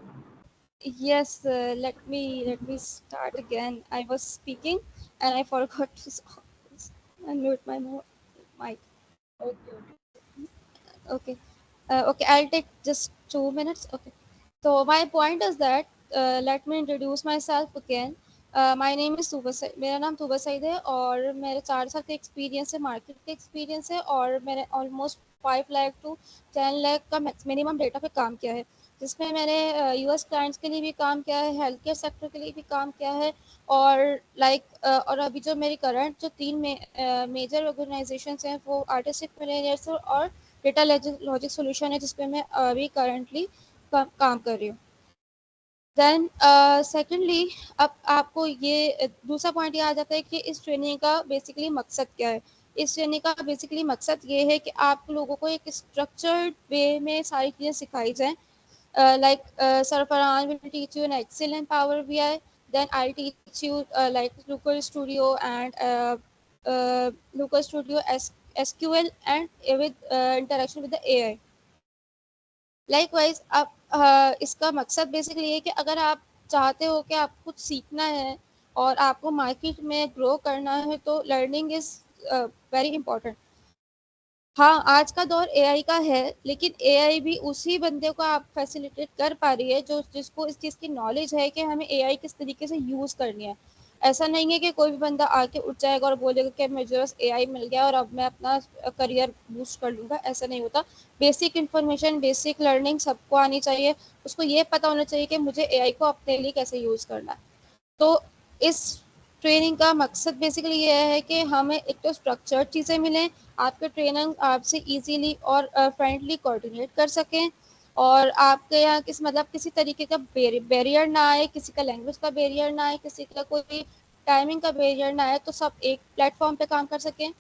Yes, let me start again. I was speaking and I forgot to unmute my mic. Okay. Okay. Okay, I'll take just 2 minutes. Okay. So my point is that let me introduce myself again. My name is तुबा Saeed, मेरा नाम तुबा सईद है और मेरे 4 साल का experience है, market का experience है, और मैंने ऑलमोस्ट 5 लाख टू 10 लाख का मिनिमम डेटा पे काम किया है, जिसमें मैंने यूएस क्लाइंट्स के लिए भी काम किया है, हेल्थ केयर सेक्टर के लिए भी काम किया है, और और अभी जो मेरी करंट जो 3 मेजर ऑर्गेनाइजेशंस हैं वो आर्टिस्टिक मिलेनियर्स और डेटा लॉजिक सॉल्यूशन है, जिसपे मैं अभी करंटली काम कर रही हूँ। देन सेकेंडली, अब आपको ये दूसरा पॉइंट ये आ जाता है कि इस ट्रेनिंग का बेसिकली मकसद क्या है। इस ट्रेनिंग का बेसिकली मकसद ये है कि आप लोगों को एक स्ट्रक्चर्ड वे में सारी चीज़ें सिखाई जाएँ। like Sarfaran will teach you in Excel and Power BI. Then I'll teach you like Looker Studio and Looker Studio SQL and with interaction with the AI. Likewise, अब इसका मकसद बेसिकली है कि अगर आप चाहते हो कि आप कुछ सीखना है और आपको मार्केट में ग्रो करना है, तो लर्निंग इज़ वेरी इंपॉर्टेंट। हाँ, आज का दौर एआई का है, लेकिन एआई भी उसी बंदे को आप फैसिलिटेट कर पा रही है जो जिसको इस चीज़ की नॉलेज है कि हमें एआई किस तरीके से यूज़ करनी है। ऐसा नहीं है कि कोई भी बंदा आके उठ जाएगा और बोलेगा कि मुझे बस AI मिल गया और अब मैं अपना करियर बूस्ट कर लूँगा, ऐसा नहीं होता। बेसिक इन्फॉर्मेशन, बेसिक लर्निंग सबको आनी चाहिए। उसको ये पता होना चाहिए कि मुझे AI को अपने लिए कैसे यूज़ करना है। तो इस ट्रेनिंग का मकसद बेसिकली ये है कि हमें एक तो स्ट्रक्चर्ड चीज़ें मिलें, आपके ट्रेनर आपसे ईज़िली और फ्रेंडली कोऑर्डिनेट कर सकें, और आपके यहाँ किसी तरीके का बैरियर ना आए, किसी का लैंग्वेज का बैरियर ना आए, किसी का कोई टाइमिंग का बैरियर ना आए, तो सब एक प्लेटफॉर्म पे काम कर सकें।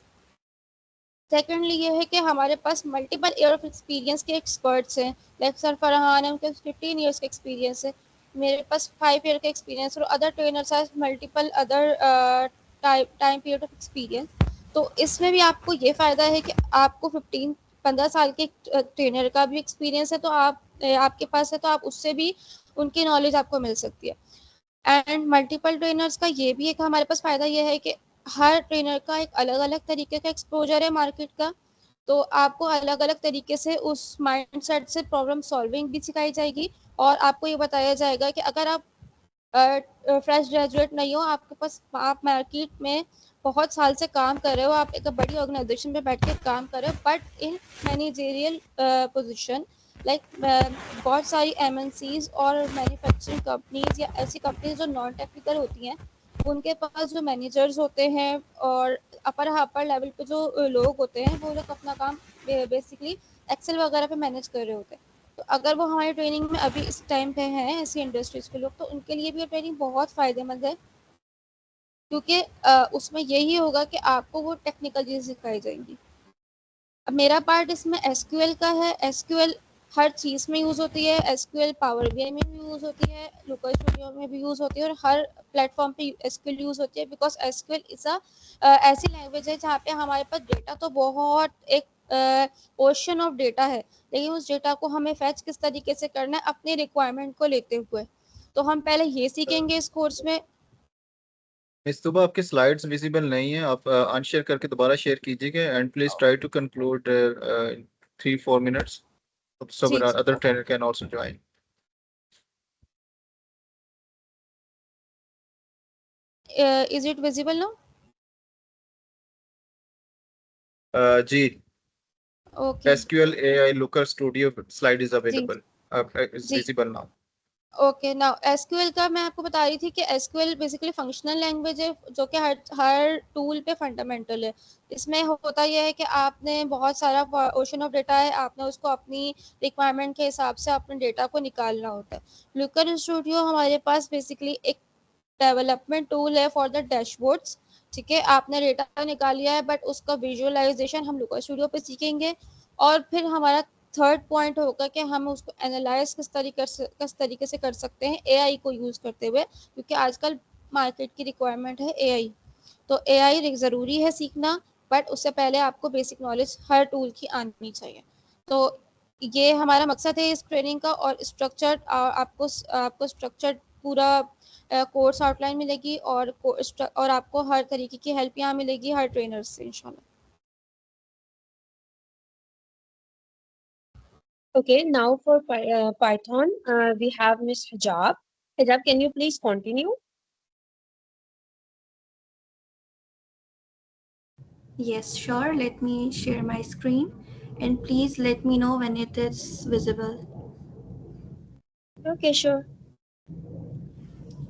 सेकेंडली ये है कि हमारे पास मल्टीपल ईयर ऑफ एक्सपीरियंस के एक्सपर्ट्स हैं, लाइक सर फरहान है, उनके 15 ईयर्स का एक्सपीरियंस है, मेरे पास 5 ईयर का एक्सपीरियंस, और other trainers have multiple other time period of experience. तो इसमें भी आपको ये फ़ायदा है कि आपको 15 साल के ट्रेनर का भी एक्सपीरियंस है, तो आपके पास है, तो आप उससे भी उनकी नॉलेज आपको मिल सकती है। एंड मल्टीपल ट्रेनर्स का ये भी एक हमारे पास फ़ायदा ये है कि हर ट्रेनर का एक अलग-अलग तरीके का एक्सपोज़र है मार्केट का, तो आपको अलग-अलग तरीके से उस माइंडसेट से प्रॉब्लम सॉल्विंग भी सिखाई जाएगी, और आपको ये बताया जाएगा कि अगर आप फ्रेश ग्रेजुएट नहीं हो, आपके पास आप मार्केट में बहुत साल से काम कर रहे हो, आप एक बड़ी ऑर्गेनाइजेशन में बैठ के काम कर रहे हो, but in managerial position, like बहुत सारी MNCs और मैन्युफैक्चरिंग कंपनीज या ऐसी कंपनीज जो नॉन टेक्निकल होती हैं, उनके पास जो मैनेजर्स होते हैं और अपर लेवल पे जो लोग होते हैं, वो लोग अपना काम बेसिकली एक्सेल वगैरह पे मैनेज कर रहे होते हैं। तो अगर वो हमारी ट्रेनिंग में अभी इस टाइम पे हैं ऐसी इंडस्ट्रीज के लोग, तो उनके लिए भी ये ट्रेनिंग बहुत फ़ायदेमंद है, क्योंकि उसमें यही होगा कि आपको वो टेक्निकल चीज़ें सिखाई जाएंगी। अब मेरा पार्ट इसमें SQL का है। SQL हर चीज़ में यूज़ होती है, SQL पावर BI में भी यूज़ होती है, लोकल स्टूडियो में भी यूज़ होती है, और हर प्लेटफॉर्म पे SQL यूज़ होती है, बिकॉज SQL इज़ ऐसी लैंग्वेज है जहाँ पे हमारे पास डेटा तो बहुत एक ओशन ऑफ डेटा है, लेकिन उस डेटा को हमें फैच किस तरीके से करना है अपनी रिक्वायरमेंट को लेते हुए। तो हम पहले ये सीखेंगे इस कोर्स में। मिस तुबा, आपके स्लाइड्स विजिबल नहीं है, आप अनशेयर करके दोबारा शेयर कीजिएगा, and please try to conclude 3-4 minutes so जी that जी, other trainer can also join. Is it visible now? जी, okay SQL AI Looker Studio slide is जी available. It's जी, visible now. Okay. Now SQL का मैं आपको बता रही थी कि एसक्यूएल बेसिकली फंक्शनल लैंग्वेज है, जो कि हर टूल पे फंडामेंटल है। इसमें होता यह है कि आपने बहुत सारा ओशन ऑफ डेटा है, आपने उसको अपनी रिक्वायरमेंट के हिसाब से अपने डेटा को निकालना होता है। लुकर स्टूडियो हमारे पास बेसिकली एक डेवलपमेंट टूल है फॉर द डैशबोर्ड्स। ठीक है, आपने डेटा निकाल लिया है, बट उसका विजुअलाइजेशन हम लुकर स्टूडियो पे सीखेंगे, और फिर हमारा थर्ड पॉइंट होगा कि हम उसको एनालाइज किस तरीके से कर सकते हैं AI को यूज़ करते हुए, क्योंकि आजकल मार्केट की रिक्वायरमेंट है AI। तो AI ज़रूरी है सीखना, बट उससे पहले आपको बेसिक नॉलेज हर टूल की आनी चाहिए। तो ये हमारा मकसद है इस ट्रेनिंग का, और स्ट्रक्चर्ड आपको स्ट्रक्चर्ड पूरा कोर्स आउटलाइन मिलेगी, और आपको हर तरीके की हेल्प यहाँ मिलेगी हर ट्रेनर से इंशाल्लाह। Okay, now for Python, we have Miss Hijab. Hijab, can you please continue? Yes, sure. Let me share my screen and please let me know when it is visible. Okay, sure.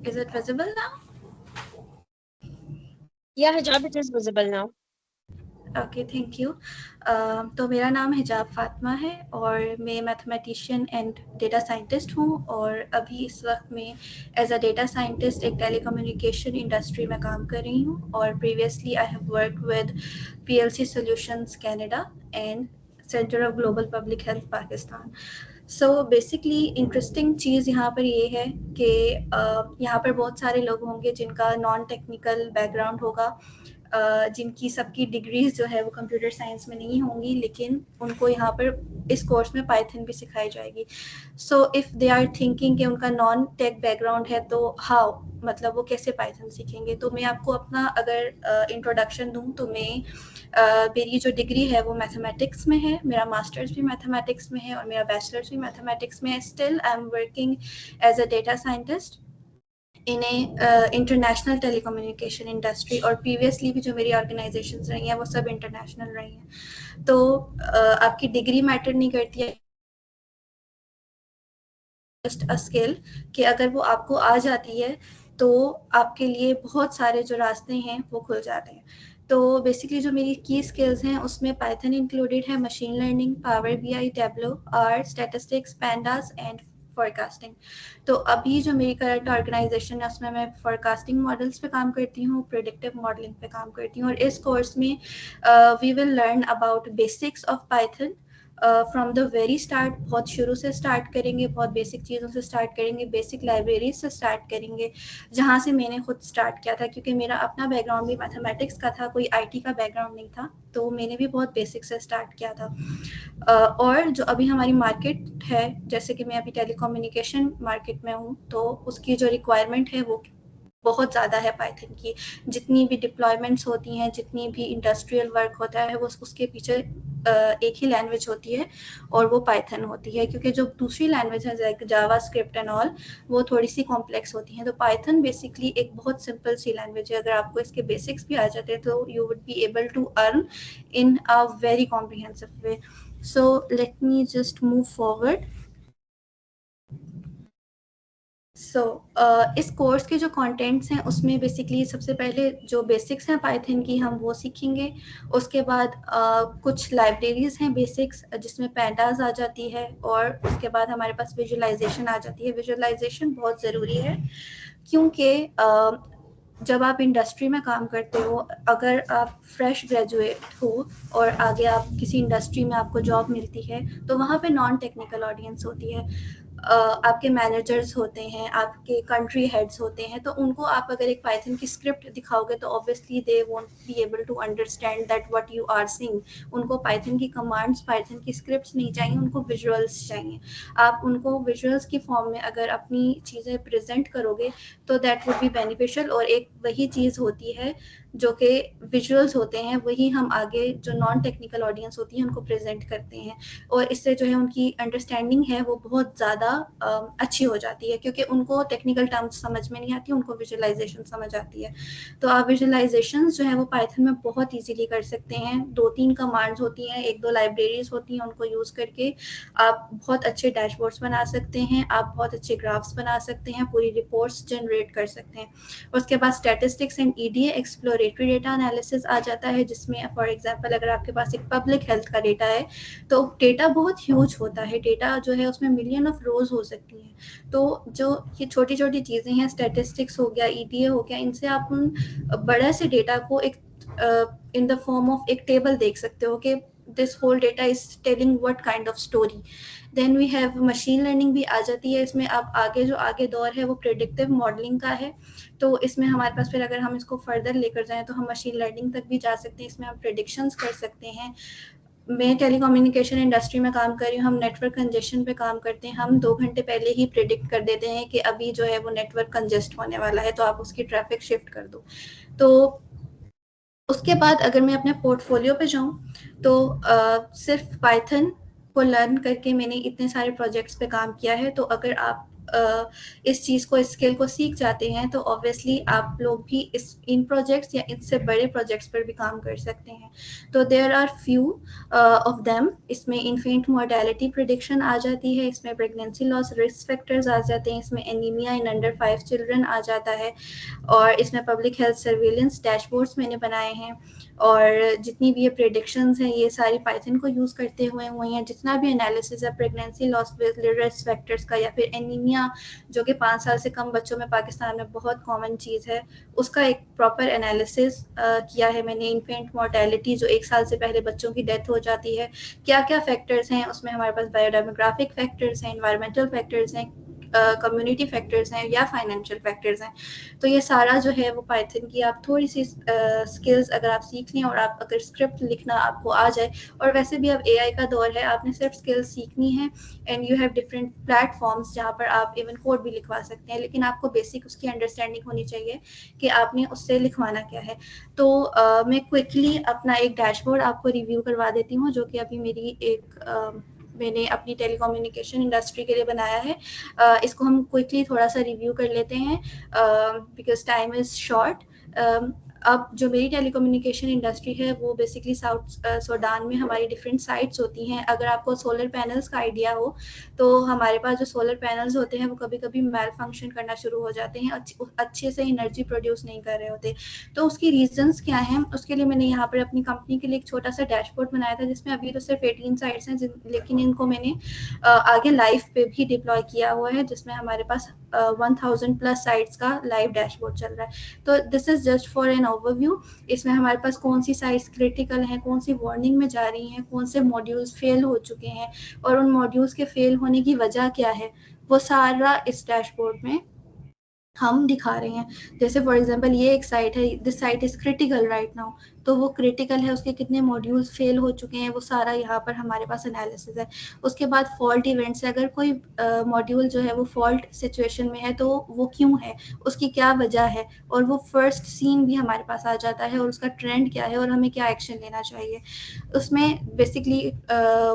Is it visible now? Yeah, Hijab, it is visible now. Okay, thank you. तो मेरा नाम हिजाब फातिमा है और मैं mathematician and data scientist हूँ, और अभी इस वक्त मैं एज अ डेटा साइंटिस्ट एक टेलीकम्युनिकेशन इंडस्ट्री में काम कर रही हूँ, और previously I have worked with PLC solutions Canada and centre of global public health Pakistan. So basically interesting चीज़ यहाँ पर ये है कि यहाँ पर बहुत सारे लोग होंगे जिनका नॉन टेक्निकल बैकग्राउंड होगा, जिनकी सबकी डिग्रीज जो है वो कंप्यूटर साइंस में नहीं होंगी, लेकिन उनको यहाँ पर इस कोर्स में पाइथन भी सिखाई जाएगी। So if they are thinking कि उनका नॉन टेक बैकग्राउंड है तो हाउ, मतलब वो कैसे पाइथन सीखेंगे। तो मैं आपको अपना अगर इंट्रोडक्शन दूँ तो मेरी जो डिग्री है वो मैथमेटिक्स में है, मेरा मास्टर्स भी मैथमेटिक्स में है और मेरा बैचलर्स भी मैथमेटिक्स में है। Still I am working as a data scientist in international telecommunication industry, और प्रीवियसली भी जो मेरी ऑर्गेनाइजेशंस रही हैं वो सब इंटरनेशनल रही हैं। तो आपकी डिग्री मैटर नहीं करती है, जस्ट अ स्किल, कि अगर वो आपको आ जाती है तो आपके लिए बहुत सारे जो रास्ते हैं वो खुल जाते हैं। तो बेसिकली जो मेरी की स्किल्स हैं उसमें पाइथन इंक्लूडेड है, machine learning, power BI, Tableau, R, statistics, pandas and forecasting. तो अभी जो मेरी करंट ऑर्गेनाइजेशन है उसमें मैं फोरकास्टिंग मॉडल्स पे काम करती हूँ, प्रेडिक्टिव मॉडलिंग पे काम करती हूँ, और इस कोर्स में we will learn about basics of Python from the very start. बहुत शुरू से स्टार्ट करेंगे, बहुत बेसिक चीज़ों से स्टार्ट करेंगे, बेसिक लाइब्रेरीज से स्टार्ट करेंगे, जहाँ से मैंने खुद स्टार्ट किया था, क्योंकि मेरा अपना बैकग्राउंड भी मैथमेटिक्स का था, कोई आईटी का बैकग्राउंड नहीं था, तो मैंने भी बहुत बेसिक से स्टार्ट किया था। और जो अभी हमारी मार्केट है, जैसे कि मैं अभी टेलीकम्युनिकेशन मार्केट में हूँ, तो उसकी जो रिक्वायरमेंट है वो बहुत ज़्यादा है पाइथन की। जितनी भी डिप्लॉयमेंट्स होती हैं, जितनी भी इंडस्ट्रियल वर्क होता है, वो उसके पीछे एक ही लैंग्वेज होती है और वो पाइथन होती है, क्योंकि जो दूसरी लैंग्वेज है like Java script and all, वो थोड़ी सी कॉम्प्लेक्स होती हैं। तो पाइथन बेसिकली एक बहुत सिंपल सी लैंग्वेज है। अगर आपको इसके बेसिक्स भी आ जाते हैं तो you would be able to earn in a very comprehensive way. So let me just move forward. इस कोर्स के जो कंटेंट्स हैं उसमें बेसिकली सबसे पहले जो बेसिक्स हैं पाइथन की हम वो सीखेंगे। उसके बाद कुछ लाइब्रेरीज हैं बेसिक्स, जिसमें पैंडास आ जाती है, और उसके बाद हमारे पास विजुअलाइजेशन आ जाती है। विजुअलाइजेशन बहुत ज़रूरी है, क्योंकि जब आप इंडस्ट्री में काम करते हो, अगर आप फ्रेश ग्रेजुएट हो और आगे आप किसी इंडस्ट्री में आपको जॉब मिलती है, तो वहाँ पे नॉन टेक्निकल ऑडियंस होती है। आपके मैनेजर्स होते हैं, आपके कंट्री हेड्स होते हैं, तो उनको आप अगर एक पाइथन की स्क्रिप्ट दिखाओगे तो obviously they won't be able to understand that what you are seeing. उनको पाइथन की कमांड्स, पाइथन की स्क्रिप्ट्स नहीं चाहिए, उनको विजुअल्स चाहिए। आप उनको विजुअल्स की फॉर्म में अगर अपनी चीज़ें प्रेजेंट करोगे तो दैट वुड बी बेनिफिशियल। और एक वही चीज़ होती है जो कि विजुअल्स होते हैं, वही हम आगे जो नॉन टेक्निकल ऑडियंस होती है उनको प्रेजेंट करते हैं, और इससे जो है उनकी अंडरस्टैंडिंग है वो बहुत ज़्यादा अच्छी हो जाती है, क्योंकि उनको टेक्निकल टर्म्स समझ में नहीं आती, उनको विजुअलाइजेशन समझ आती है। तो आप विजुअलाइजेशन जो है वो पाइथन में बहुत ईजीली कर सकते हैं। 2-3 कमांड्स होती हैं, 1-2 लाइब्रेरीज होती हैं, उनको यूज़ करके आप बहुत अच्छे डैशबोर्ड्स बना सकते हैं, आप बहुत अच्छे ग्राफ्स बना सकते हैं, पूरी रिपोर्ट्स जनरेट कर सकते हैं। उसके बाद statistics and EDA, exploratory data analysis आ जाता है, जिसमें फॉर एग्जांपल अगर आपके पास एक पब्लिक हेल्थ का डेटा है तो डेटा बहुत ह्यूज होता है, डेटा जो है उसमें मिलियन ऑफ रोज हो सकती हैं। तो जो ये छोटी छोटी चीज़ें हैं, स्टैटिस्टिक्स हो गया, ईडीए हो गया, इनसे आप उन बड़े से डेटा को एक इन द फॉर्म ऑफ एक टेबल देख सकते हो कि this whole data is telling what kind of story. Then we have machine learning भी आ जाती है इसमें। अब आगे जो आगे दौर है वो प्रेडिक्टिव मॉडलिंग का है, तो इसमें हमारे पास फिर अगर हम इसको फर्दर लेकर जाएं तो हम मशीन लर्निंग तक भी जा सकते हैं। इसमें हम प्रेडिक्शंस कर सकते हैं। मैं टेलीकम्युनिकेशन इंडस्ट्री में काम कर रही हूँ, हम नेटवर्क कंजेशन पे काम करते हैं। हम 2 घंटे पहले ही प्रिडिक्ट कर देते हैं कि अभी जो है वो नेटवर्क कंजेस्ट होने वाला है, तो आप उसकी ट्रैफिक शिफ्ट कर दो। तो उसके बाद अगर मैं अपने पोर्टफोलियो पे जाऊँ तो सिर्फ पाइथन को लर्न करके मैंने इतने सारे प्रोजेक्ट्स पे काम किया है। तो अगर आप इस चीज़ को, इस स्किल को सीख जाते हैं तो ऑब्वियसली आप लोग भी इन प्रोजेक्ट्स या इससे बड़े प्रोजेक्ट्स पर भी काम कर सकते हैं। तो there are few of them. इसमें इन्फेंट मोर्टेलिटी प्रिडिक्शन आ जाती है, इसमें प्रेगनेंसी लॉस रिस्क फैक्टर्स आ जाते हैं, इसमें एनीमिया इन अंडर 5 चिल्ड्रन आ जाता है, और इसमें पब्लिक हेल्थ सर्विलेंस डैशबोर्ड्स मैंने बनाए हैं। और जितनी भी ये प्रेडिक्शंस हैं ये सारी पाइथन को यूज़ करते हुए हुई हैं। जितना भी एनालिसिस है प्रेगनेंसी लॉस रिस्क फैक्टर्स का, या फिर एनीमिया जो कि 5 साल से कम बच्चों में पाकिस्तान में बहुत कॉमन चीज़ है, उसका एक प्रॉपर एनालिसिस किया है मैंने। इन्फेंट मोर्टेलिटी जो 1 साल से पहले बच्चों की डेथ हो जाती है, क्या क्या फैक्टर्स हैं उसमें, हमारे पास बायोडेमोग्राफिक फैक्टर्स हैं, एनवायरमेंटल फैक्टर्स हैं, कम्युनिटी फैक्टर्स हैं, या फाइनेंशियल फैक्टर्स हैं। तो ये सारा जो है वो पाइथन की आप थोड़ी सी स्किल्स अगर आप सीख लें, और आप अगर स्क्रिप्ट लिखना आपको आ जाए, और वैसे भी अब एआई का दौर है, आपने सिर्फ स्किल्स सीखनी है, and you have different platforms जहाँ पर आप इवन कोड भी लिखवा सकते हैं, लेकिन आपको बेसिक उसकी अंडरस्टैंडिंग होनी चाहिए कि आपने उससे लिखवाना क्या है। तो मैं क्विकली अपना एक डैशबोर्ड आपको रिव्यू करवा देती हूँ, जो कि अभी मेरी एक मैंने अपनी टेलीकम्युनिकेशन इंडस्ट्री के लिए बनाया है। इसको हम क्विकली थोड़ा सा रिव्यू कर लेते हैं बिकॉज टाइम इज़ शॉर्ट। अब जो मेरी टेलीकम्युनिकेशन इंडस्ट्री है वो बेसिकली साउथ सूडान में हमारी डिफरेंट साइट्स होती हैं। अगर आपको सोलर पैनल्स का आइडिया हो तो हमारे पास जो सोलर पैनल्स होते हैं वो कभी कभी मेल फंक्शन करना शुरू हो जाते हैं, अच्छे से एनर्जी प्रोड्यूस नहीं कर रहे होते। तो उसकी रीजंस क्या हैं, उसके लिए मैंने यहाँ पर अपनी कंपनी के लिए एक छोटा सा डैशबोर्ड बनाया था जिसमें अभी तो सिर्फ 18 साइट्स हैं, लेकिन इनको मैंने आगे लाइव पे भी डिप्लॉय किया हुआ है जिसमें हमारे पास 1000 प्लस साइट्स का लाइव डैशबोर्ड चल रहा है। तो this is just for an overview. इसमें हमारे पास कौन सी साइट्स क्रिटिकल हैं, कौन सी वार्निंग में जा रही हैं, कौन से मॉड्यूल्स फेल हो चुके हैं और उन मॉड्यूल्स के फेल होने की वजह क्या है, वो सारा इस डैशबोर्ड में हम दिखा रहे हैं। जैसे फॉर एग्जांपल ये एक साइट है, this site is critical right now, तो वो क्रिटिकल है, उसके कितने मॉड्यूल्स फेल हो चुके हैं, वो सारा यहाँ पर हमारे पास एनालिसिस है। उसके बाद फॉल्ट इवेंट्स है, अगर कोई मॉड्यूल जो है वो फॉल्ट सिचुएशन में है तो वो क्यों है, उसकी क्या वजह है, और वो फर्स्ट सीन भी हमारे पास आ जाता है और उसका ट्रेंड क्या है और हमें क्या एक्शन लेना चाहिए। उसमें बेसिकली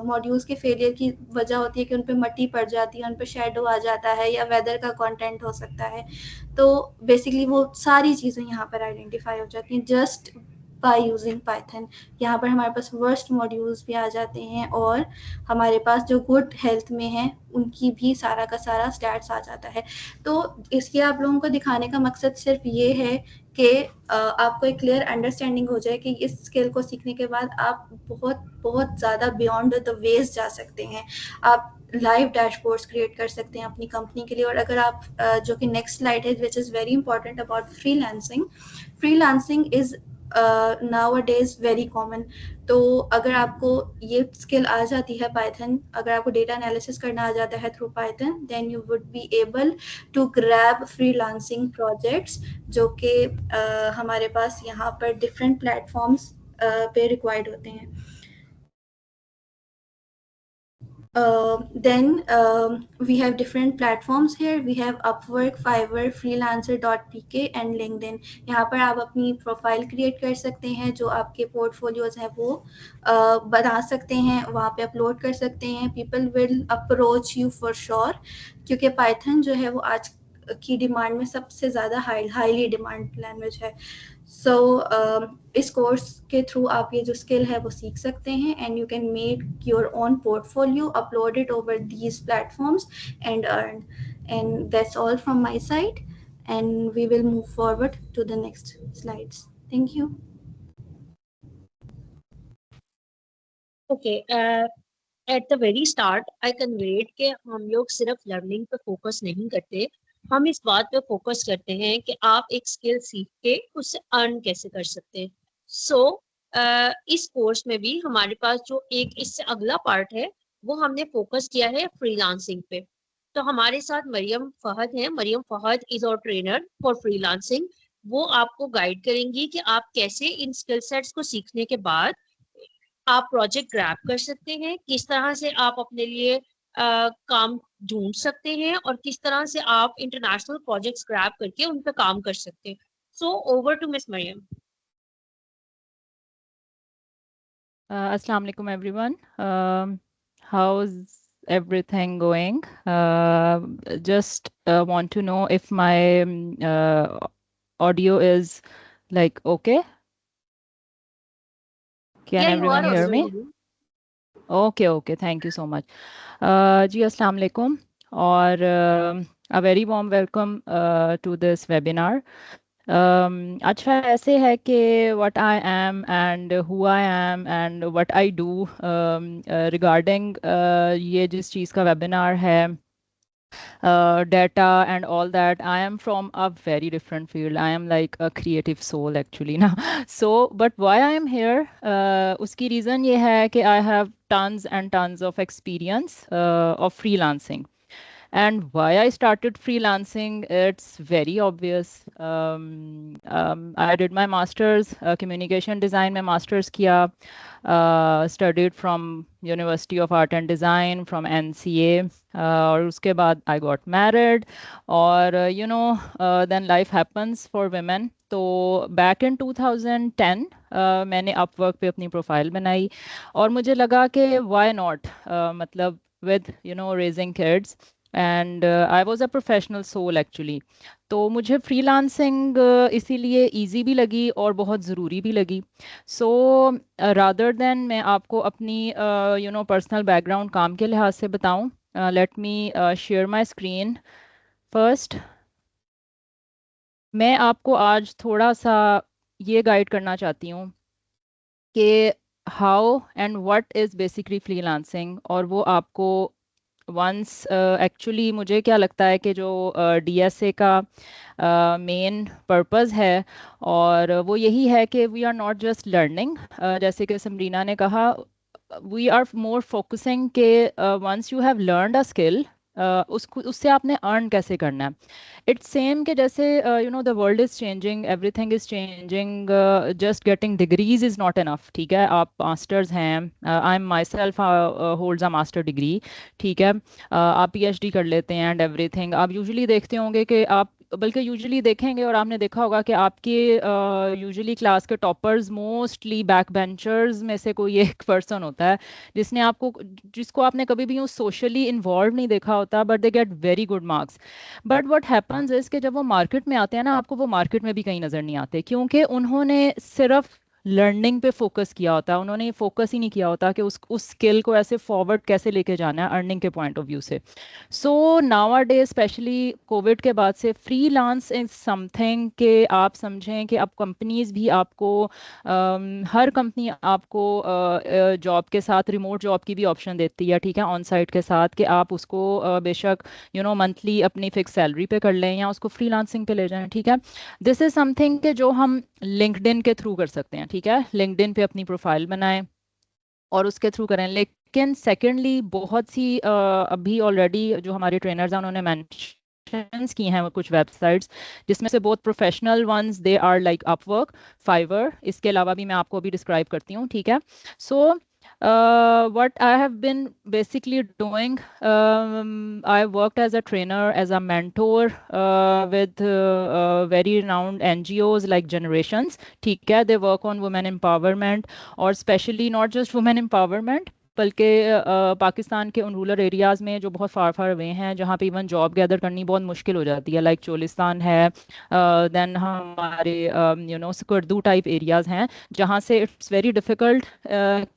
मॉड्यूल्स के फेलियर की वजह होती है कि उन पर मट्टी पड़ जाती है, उन पर शेडो आ जाता है या वेदर का कंटेंट हो सकता है। तो बेसिकली वो सारी चीज़ें यहाँ पर आइडेंटिफाई हो जाती हैं जस्ट बाय यूजिंग पाइथन। यहाँ पर हमारे पास वर्स्ट मॉड्यूल्स भी आ जाते हैं और हमारे पास जो गुड हेल्थ में हैं उनकी भी सारा का सारा स्टैट्स आ जाता है। तो इसके आप लोगों को दिखाने का मकसद सिर्फ ये है कि आपको एक क्लियर अंडरस्टैंडिंग हो जाए कि इस स्किल को सीखने के बाद आप बहुत बहुत ज़्यादा बियॉन्ड द वेज जा सकते हैं। आप लाइव डैशबोर्ड्स क्रिएट कर सकते हैं अपनी कंपनी के लिए। और अगर आप जो कि नेक्स्ट स्लाइड है which is very important about freelancing is now a days very common. तो अगर आपको ये स्किल आ जाती है पाइथन, अगर आपको डेटा एनालिसिस करना आ जाता है through Python, then you would be able to grab freelancing projects जो कि हमारे पास यहाँ पर डिफरेंट प्लेटफॉर्म्स पे रिक्वायर्ड होते हैं। Then we have different platforms here. We have Upwork, Fiverr, Freelancer.pk and LinkedIn. यहाँ पर आप अपनी प्रोफाइल क्रिएट कर सकते हैं, जो आपके पोर्टफोलियोज हैं वो बना सकते हैं, वहाँ पे अपलोड कर सकते हैं। People will approach you for sure, क्योंकि पाइथन जो है वो आज की डिमांड में सबसे ज़्यादा हाईली डिमांड लैंग्वेज है। सो इस कोर्स के थ्रू आप ये जो स्किल है वो सीख सकते हैं and you can make your own portfolio, upload it over these platforms and earn. And that's all from my side and we will move forward to the next slides. Thank you. Okay, at the very start, I conveyed कि हम लोग सिर्फ learning पे focus नहीं करते, हम इस बात पे फोकस करते हैं कि आप एक स्किल सीख के उससे अर्न कैसे कर सकते हैं। सो इस कोर्स में भी हमारे पास जो एक इससे अगला पार्ट है वो हमने फोकस किया है फ्रीलांसिंग पे। तो हमारे साथ मरियम फहद है। Maryam Fahad is our trainer for freelancing. वो आपको गाइड करेंगी कि आप कैसे इन स्किल सेट्स को सीखने के बाद आप प्रोजेक्ट ग्रैब कर सकते हैं, किस तरह से आप अपने लिए काम ढूंढ सकते हैं और किस तरह से आप इंटरनेशनल प्रोजेक्ट्स ग्रैब करके उन पर काम कर सकते हैं। So over to miss Maryam. Assalamu alaikum everyone. How's everything going? Just want to know if my audio is like okay. Can everyone hear me? Okay. Thank you so much. जी अस्सलाम वालेकुम और a very warm welcome to this webinar. अच्छा ऐसे है कि what I am and who I am and what I do regarding ये जिस चीज़ का webinar है data and all that, I am from a very different field. I am like a creative soul actually now. So but why I am here, उसकी reason ये है कि I have tons and tons of experience of freelancing. And why I started freelancing, it's very obvious. I did my master's communication design में master's किया, studied from University of Art and Design from NCA, और उसके बाद I got married, और then life happens for women. तो back in 2010 मैंने Upwork पे अपनी प्रोफाइल बनाई, और मुझे लगा कि why not, मतलब with raising kids, and I was a professional soul actually. तो मुझे फ्रीलांसिंग इसीलिए इजी भी लगी और बहुत ज़रूरी भी लगी. सो रादर देन मैं आपको अपनी पर्सनल बैकग्राउंड काम के लिहाज से बताऊं, let me share my screen first. मैं आपको आज थोड़ा सा ये गाइड करना चाहती हूँ कि how and what is basically freelancing, और वो आपको वंस एक्चुअली मुझे क्या लगता है कि जो DSA का मेन पर्पस है, और वो यही है कि we are not just learning, जैसे कि समरीना ने कहा, वी आर मोर फोकसिंग के once you have learned a skill, उससे आपने अर्न कैसे करना है. इट्स सेम कि जैसे the world is changing, everything is changing, just getting degrees is not enough. ठीक है, आप मास्टर्स हैं, I am my self holds a master degree. ठीक है, आप PhD कर लेते हैं एंड एवरीथिंग. आप यूजुअली देखते होंगे कि आप, बल्कि यूजुअली देखेंगे और आपने देखा होगा कि आपके यूजुअली क्लास के टॉपर्स मोस्टली बैक बेंचर्स में से कोई एक पर्सन होता है जिसको आपने कभी भी यूँ सोशली इन्वॉल्व नहीं देखा होता, but they get very good marks. But what happens is कि जब वो मार्केट में आते हैं ना, आपको वो मार्केट में भी कहीं नज़र नहीं आते, क्योंकि उन्होंने सिर्फ लर्निंग पे फोकस किया होता है. उन्होंने फोकस ही नहीं किया होता कि उस स्किल को ऐसे फॉरवर्ड कैसे लेके जाना है अर्निंग के पॉइंट ऑफ व्यू से. सो नाउअडेज स्पेशली कोविड के बाद से फ्रीलांस इज समथिंग कि आप समझें कि अब कंपनीज भी आपको हर कंपनी आपको जॉब के साथ रिमोट जॉब की भी ऑप्शन देती है. ठीक है, ऑन साइट के साथ, कि आप उसको बेशक मंथली अपनी फिक्स सैलरी पे कर लें या उसको फ्रीलांसिंग पे ले जाएं. ठीक है, दिस इज समथिंग कि जो हम लिंक्डइन के थ्रू कर सकते हैं. ठीक है, लिंक्डइन पे अपनी प्रोफाइल बनाएं और उसके थ्रू करें. लेकिन सेकेंडली बहुत सी अभी ऑलरेडी जो हमारे ट्रेनर्स हैं उन्होंने मेंशंस की हैं कुछ वेबसाइट्स, जिसमें से बहुत professional once they are like Upwork, Fiverr. इसके अलावा भी मैं आपको अभी डिस्क्राइब करती हूँ. ठीक है, सो what I have been basically doing, I worked as a trainer, as a mentor with very renowned NGOs like Generations. ठीक है, they work on women empowerment, और especially not just women empowerment, बल्कि पाकिस्तान के उन रूरल एरियाज़ में जो बहुत far away हैं, जहाँ पे इवन जॉब गैदर करनी बहुत मुश्किल हो जाती है, लाइक चोलिस्तान है, देन हमारे स्कर्दू टाइप एरियाज़ हैं, जहाँ से इट्स वेरी डिफ़िकल्ट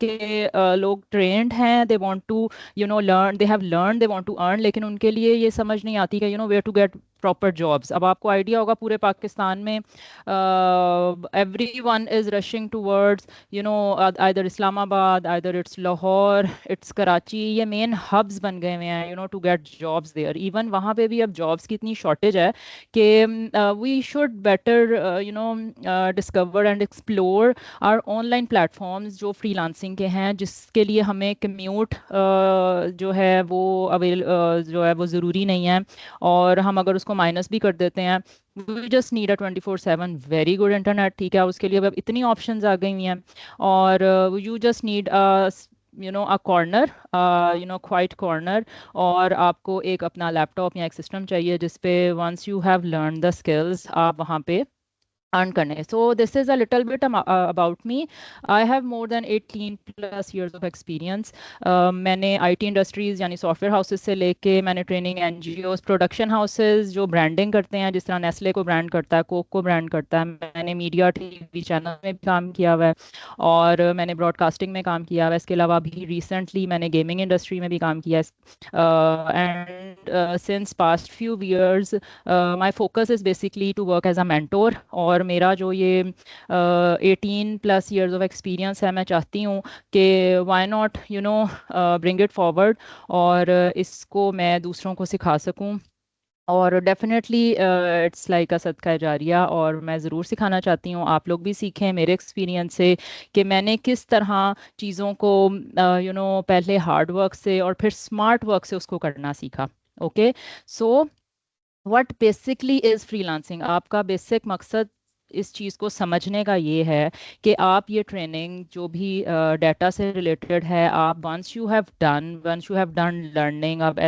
कि लोग ट्रेंड हैं, they want to learn, they have learn, they want to earn, लेकिन उनके लिए ये समझ नहीं आती कि where to get proper jobs. अब आपको आइडिया होगा पूरे पाकिस्तान में everyone is rushing towards either Islamabad, either it's Lahore, it's Karachi. ये मेन हब्स बन गए हुए हैं to get jobs there. Even वहाँ पे भी अब जॉब्स की इतनी शॉर्टेज है कि we should better discover and explore our online platforms जो फ्रीलांसिंग के हैं, जिसके लिए हमें कम्यूट जो है वो ज़रूरी नहीं है, और हम अगर उसको माइनस भी कर देते हैं, we just need a 24/7 very good internet. ठीक है, उसके लिए अब इतनी ऑप्शंस आ गई हुई हैं, और you just need a corner, quiet corner, और आपको एक अपना लैपटॉप या एक सिस्टम चाहिए जिसपे once you have learned the skills आप वहाँ पे अर्न करने. So this is a little bit about me. I have more than 18+ years of experience. मैंने IT इंडस्ट्रीज़ यानी सॉफ्टवेयर हाउसेस से लेके मैंने ट्रेनिंग NGOs, प्रोडक्शन हाउसेस जो ब्रांडिंग करते हैं, जिस तरह नेस्ले को ब्रांड करता है, कोक को ब्रांड करता है, मैंने मीडिया TV चैनल में भी काम किया हुआ है, और मैंने ब्रॉडकास्टिंग में काम किया हुआ है. इसके अलावा भी रिसेंटली मैंने गेमिंग इंडस्ट्री में भी काम किया है. And since past few years my focus is basically to work as a mentor. और मेरा जो ये 18+ years ऑफ एक्सपीरियंस है, मैं चाहती हूँ कि why not bring it forward, और इसको मैं दूसरों को सिखा सकूँ. और डेफिनेटली इट्स लाइक अ सदका जारिया, और मैं ज़रूर सिखाना चाहती हूँ आप लोग भी सीखें मेरे एक्सपीरियंस से कि मैंने किस तरह चीज़ों को पहले हार्ड वर्क से और फिर स्मार्ट वर्क से उसको करना सीखा. Okay so what basically is freelancing, आपका बेसिक मकसद इस चीज़ को समझने का ये है कि आप ये ट्रेनिंग जो भी डाटा से रिलेटेड है, आप once you have done learning अब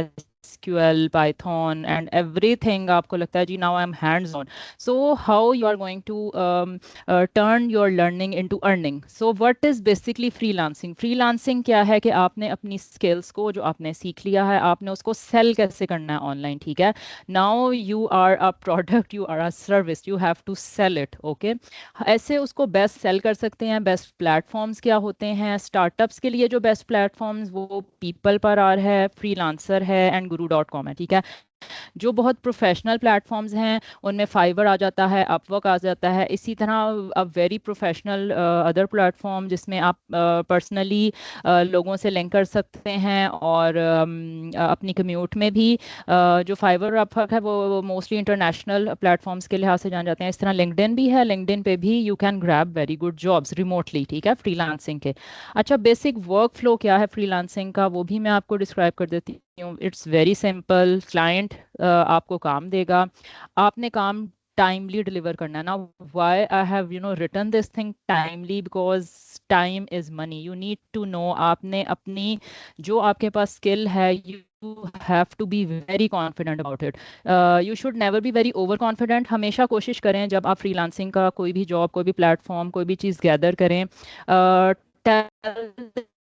SQL, Python and everything, आपको लगता है जी now I'm hands on, so how you are going to turn your learning into earning. So what is basically freelancing क्या है कि आपने अपनी skills को जो आपने सीख लिया है आपने उसको sell कैसे करना है ऑनलाइन, ठीक है. Now you are a product, you are a service, you have to sell it. Okay, ऐसे उसको बेस्ट सेल कर सकते हैं. बेस्ट प्लेटफॉर्म्स क्या होते हैं स्टार्टअप्स के लिए? जो बेस्ट प्लेटफॉर्म्स वो पीपल पर आर है, फ्रीलांसर है एंड guru.com है, ठीक है. जो बहुत प्रोफेशनल प्लेटफॉर्म्स हैं उनमें फाइवर आ जाता है, अपवर्क आ जाता है. इसी तरह a very professional other platform जिसमें आप पर्सनली लोगों से लिंक कर सकते हैं और अपनी कम्यूट में भी जो फाइवर और अपवर्क है वो मोस्टली इंटरनेशनल प्लेटफॉर्म्स के लिहाज से जान जाते हैं. इस तरह लिंक्डइन भी है, लिंक्डइन पे भी you can grab very good jobs remotely, ठीक है, फ्रीलांसिंग के. अच्छा, बेसिक वर्क फ्लो क्या है फ्रीलांसिंग का वो भी मैं आपको डिस्क्राइब कर देती हूँ. It's very simple. क्लाइंट आपको काम देगा, आपने काम टाइमली डिलीवर करना है. ना why I have written this thing timely, because time is money. You need to know, आपने अपनी जो आपके पास स्किल है you have to be very confident about it. You should never be very over confident. हमेशा कोशिश करें जब आप फ्रीलांसिंग का कोई भी जॉब, कोई भी प्लेटफॉर्म, कोई भी चीज़ गैदर करें, tell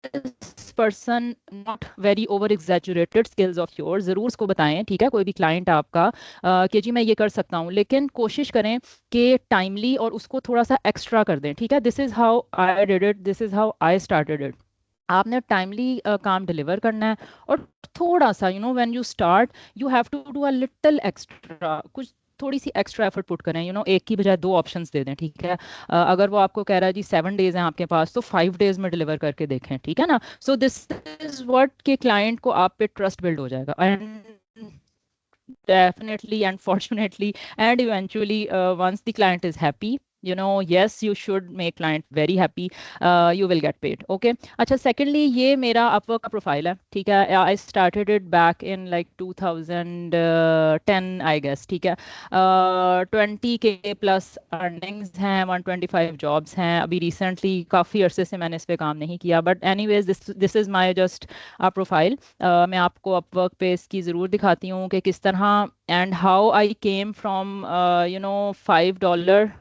this person not very over exaggerated skills of yours. ज़रूर उसको बताएं, ठीक है, कोई भी क्लाइंट आपका कि जी मैं ये कर सकता हूँ, लेकिन कोशिश करें कि टाइमली और उसको थोड़ा सा एक्स्ट्रा कर दें, ठीक है. This is how I did it, this is how I started it. आपने टाइमली काम डिलीवर करना है और थोड़ा सा when you start you have to do a little extra, कुछ थोड़ी सी एक्स्ट्रा एफर्ट पुट करें. एक की बजाय दो ऑप्शंस दे दें, ठीक है. अगर वो आपको कह रहा है जी 7 डेज हैं आपके पास तो 5 डेज में डिलीवर करके देखें, ठीक है ना. सो दिस इज व्हाट के क्लाइंट को आप पे ट्रस्ट बिल्ड हो जाएगा. And definitely and fortunately and eventually once the client is happy, yes, you should make client very happy, you will get paid. Okay, अच्छा, secondly ये मेरा Upwork का प्रोफाइल है, ठीक है. I started it back in like 2010 I guess, ठीक है. 20K plus earnings हैं, 125 जॉब्स हैं. अभी रिसेंटली काफ़ी अरसे से मैंने इस पे काम नहीं किया, but anyways this is my just profile. मैं आपको अपवर्क पे इसकी ज़रूर दिखाती हूँ कि किस तरह and how I came from $5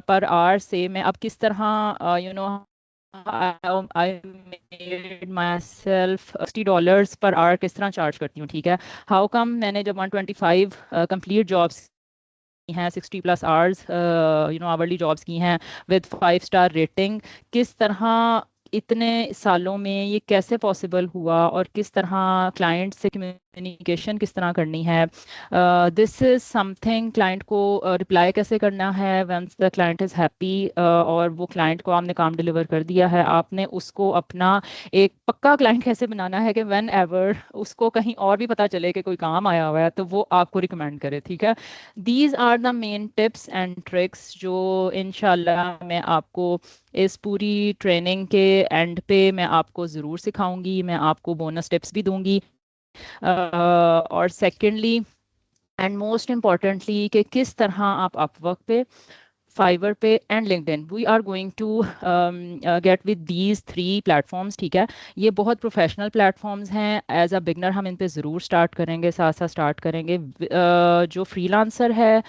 per hour से मैं अब किस तरह I made myself $60 per hour किस तरह चार्ज करती हूँ, ठीक है. हाउ कम मैंने जब 125 कंप्लीट जॉब्स हैं, 60 प्लस आवर्स आवरली जॉब्स की हैं विद 5 स्टार रेटिंग, किस तरह इतने सालों में ये कैसे पॉसिबल हुआ और किस तरह क्लाइंट से कम्युनिकेशन किस तरह करनी है. This is something. क्लाइंट को रिप्लाई कैसे करना है once the client is happy, और वो क्लाइंट को आपने काम डिलीवर कर दिया है, आपने उसको अपना एक पक्का क्लाइंट कैसे बनाना है कि व्हेन एवर उसको कहीं और भी पता चले कि कोई काम आया हुआ है तो वो आपको रिकमेंड करे, ठीक है. These are the main tips and tricks जो इंशाल्लाह मैं आपको इस पूरी ट्रेनिंग के एंड पे मैं आपको ज़रूर सिखाऊंगी. मैं आपको बोनस टिप्स भी दूंगी. और सेकेंडली एंड मोस्ट इम्पॉर्टेंटली कि किस तरह आप अपवर्क पे, फाइवर पे and LinkedIn, we are going to get with these 3 platforms, ठीक है. ये बहुत प्रोफेशनल प्लेटफॉर्म्स हैं. एज अ बिगनर हम इन पे ज़रूर स्टार्ट करेंगे, साथ साथ स्टार्ट करेंगे. जो फ्रीलांसर है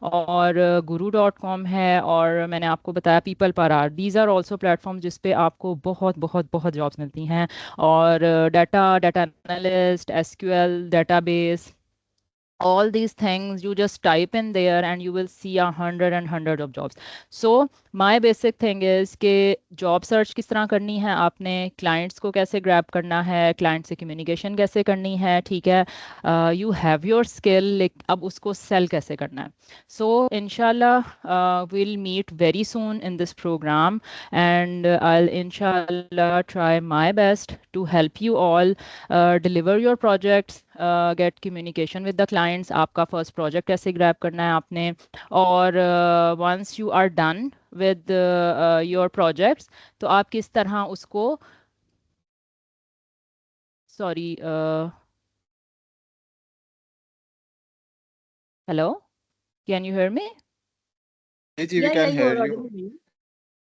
और guru.com है और मैंने आपको बताया PeoplePerHour, these are also platform जिस पे आपको बहुत बहुत बहुत जॉब्स मिलती हैं. और data analyst, SQL database, all these things you just type in there and you will see 100 of jobs. So my basic thing is कि job search किस तरह करनी है, आपने clients को कैसे grab करना है, client से communication कैसे करनी है, ठीक है. You have your skill, अब उसको sell कैसे करना है. So inshallah we'll meet very soon in this program and I'll inshallah try my best to help you all deliver your projects, get communication with the clients. आपका first project कैसे grab करना है आपने, और once you are done with your projects तो आप किस तरह उसको Hello, can you hear me? Ji, we can you hear are you. audible.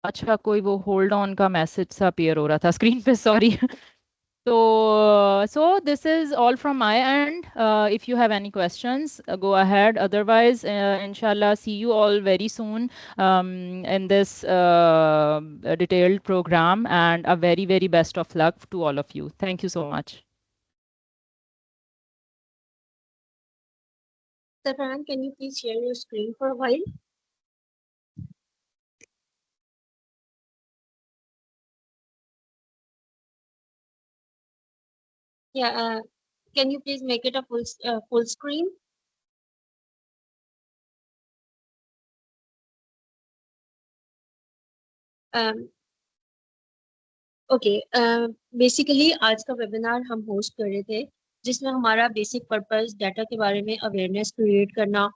अच्छा, कोई वो होल्ड ऑन का मैसेज सा अपीयर हो रहा था स्क्रीन पे, sorry. So this is all from my end. If you have any questions, go ahead. Otherwise, inshallah, see you all very soon in this detailed program, and a very, very best of luck to all of you. Thank you so much. Sir Farhan, can you please share your screen for a while? Yeah, can you please make it a full screen? Okay, basically आज का webinar हम host कर रहे थे जिसमें हमारा basic purpose data के बारे में अवेयरनेस क्रिएट करना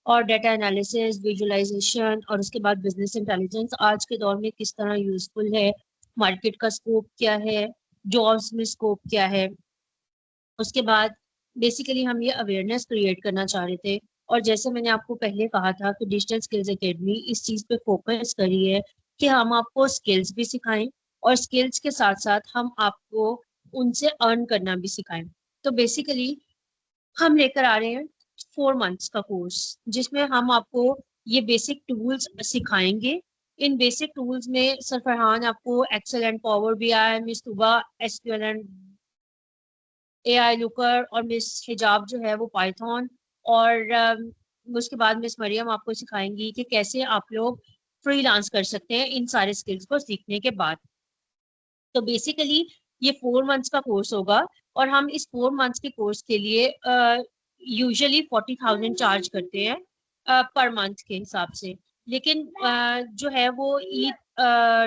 और डाटा एनालिसिस, विजुअलाइजेशन और उसके बाद बिजनेस इंटेलिजेंस आज के दौर में किस तरह यूजफुल है, मार्केट का स्कोप क्या है, जॉब्स में स्कोप क्या है. उसके बाद बेसिकली हम ये अवेयरनेस क्रिएट करना चाह रहे थे. और जैसे मैंने आपको पहले कहा था कि डिजिटल स्किल्स एकेडमी इस चीज़ पे फोकस करी है कि हम आपको स्किल्स भी सिखाएं और स्किल्स के साथ साथ हम आपको उनसे अर्न करना भी सिखाएं. तो बेसिकली हम लेकर आ रहे हैं 4 मंथ्स का कोर्स जिसमें हम आपको ये बेसिक टूल्स सिखाएंगे. इन बेसिक टूल्स में सर फरहान आपको Excel and power BI, miss Tuba SQL and AI Looker और मिस हिजाब जो है वो पाइथन और उसके बाद मिस मरियम आपको सिखाएंगी कि कैसे आप लोग फ्रीलांस कर सकते हैं इन सारे स्किल्स को सीखने के बाद. तो बेसिकली ये 4 मंथ्स का कोर्स होगा और हम इस 4 मंथ्स के कोर्स के लिए यूजुअली 40,000 चार्ज करते हैं पर मंथ के हिसाब से. लेकिन जो है वो ईद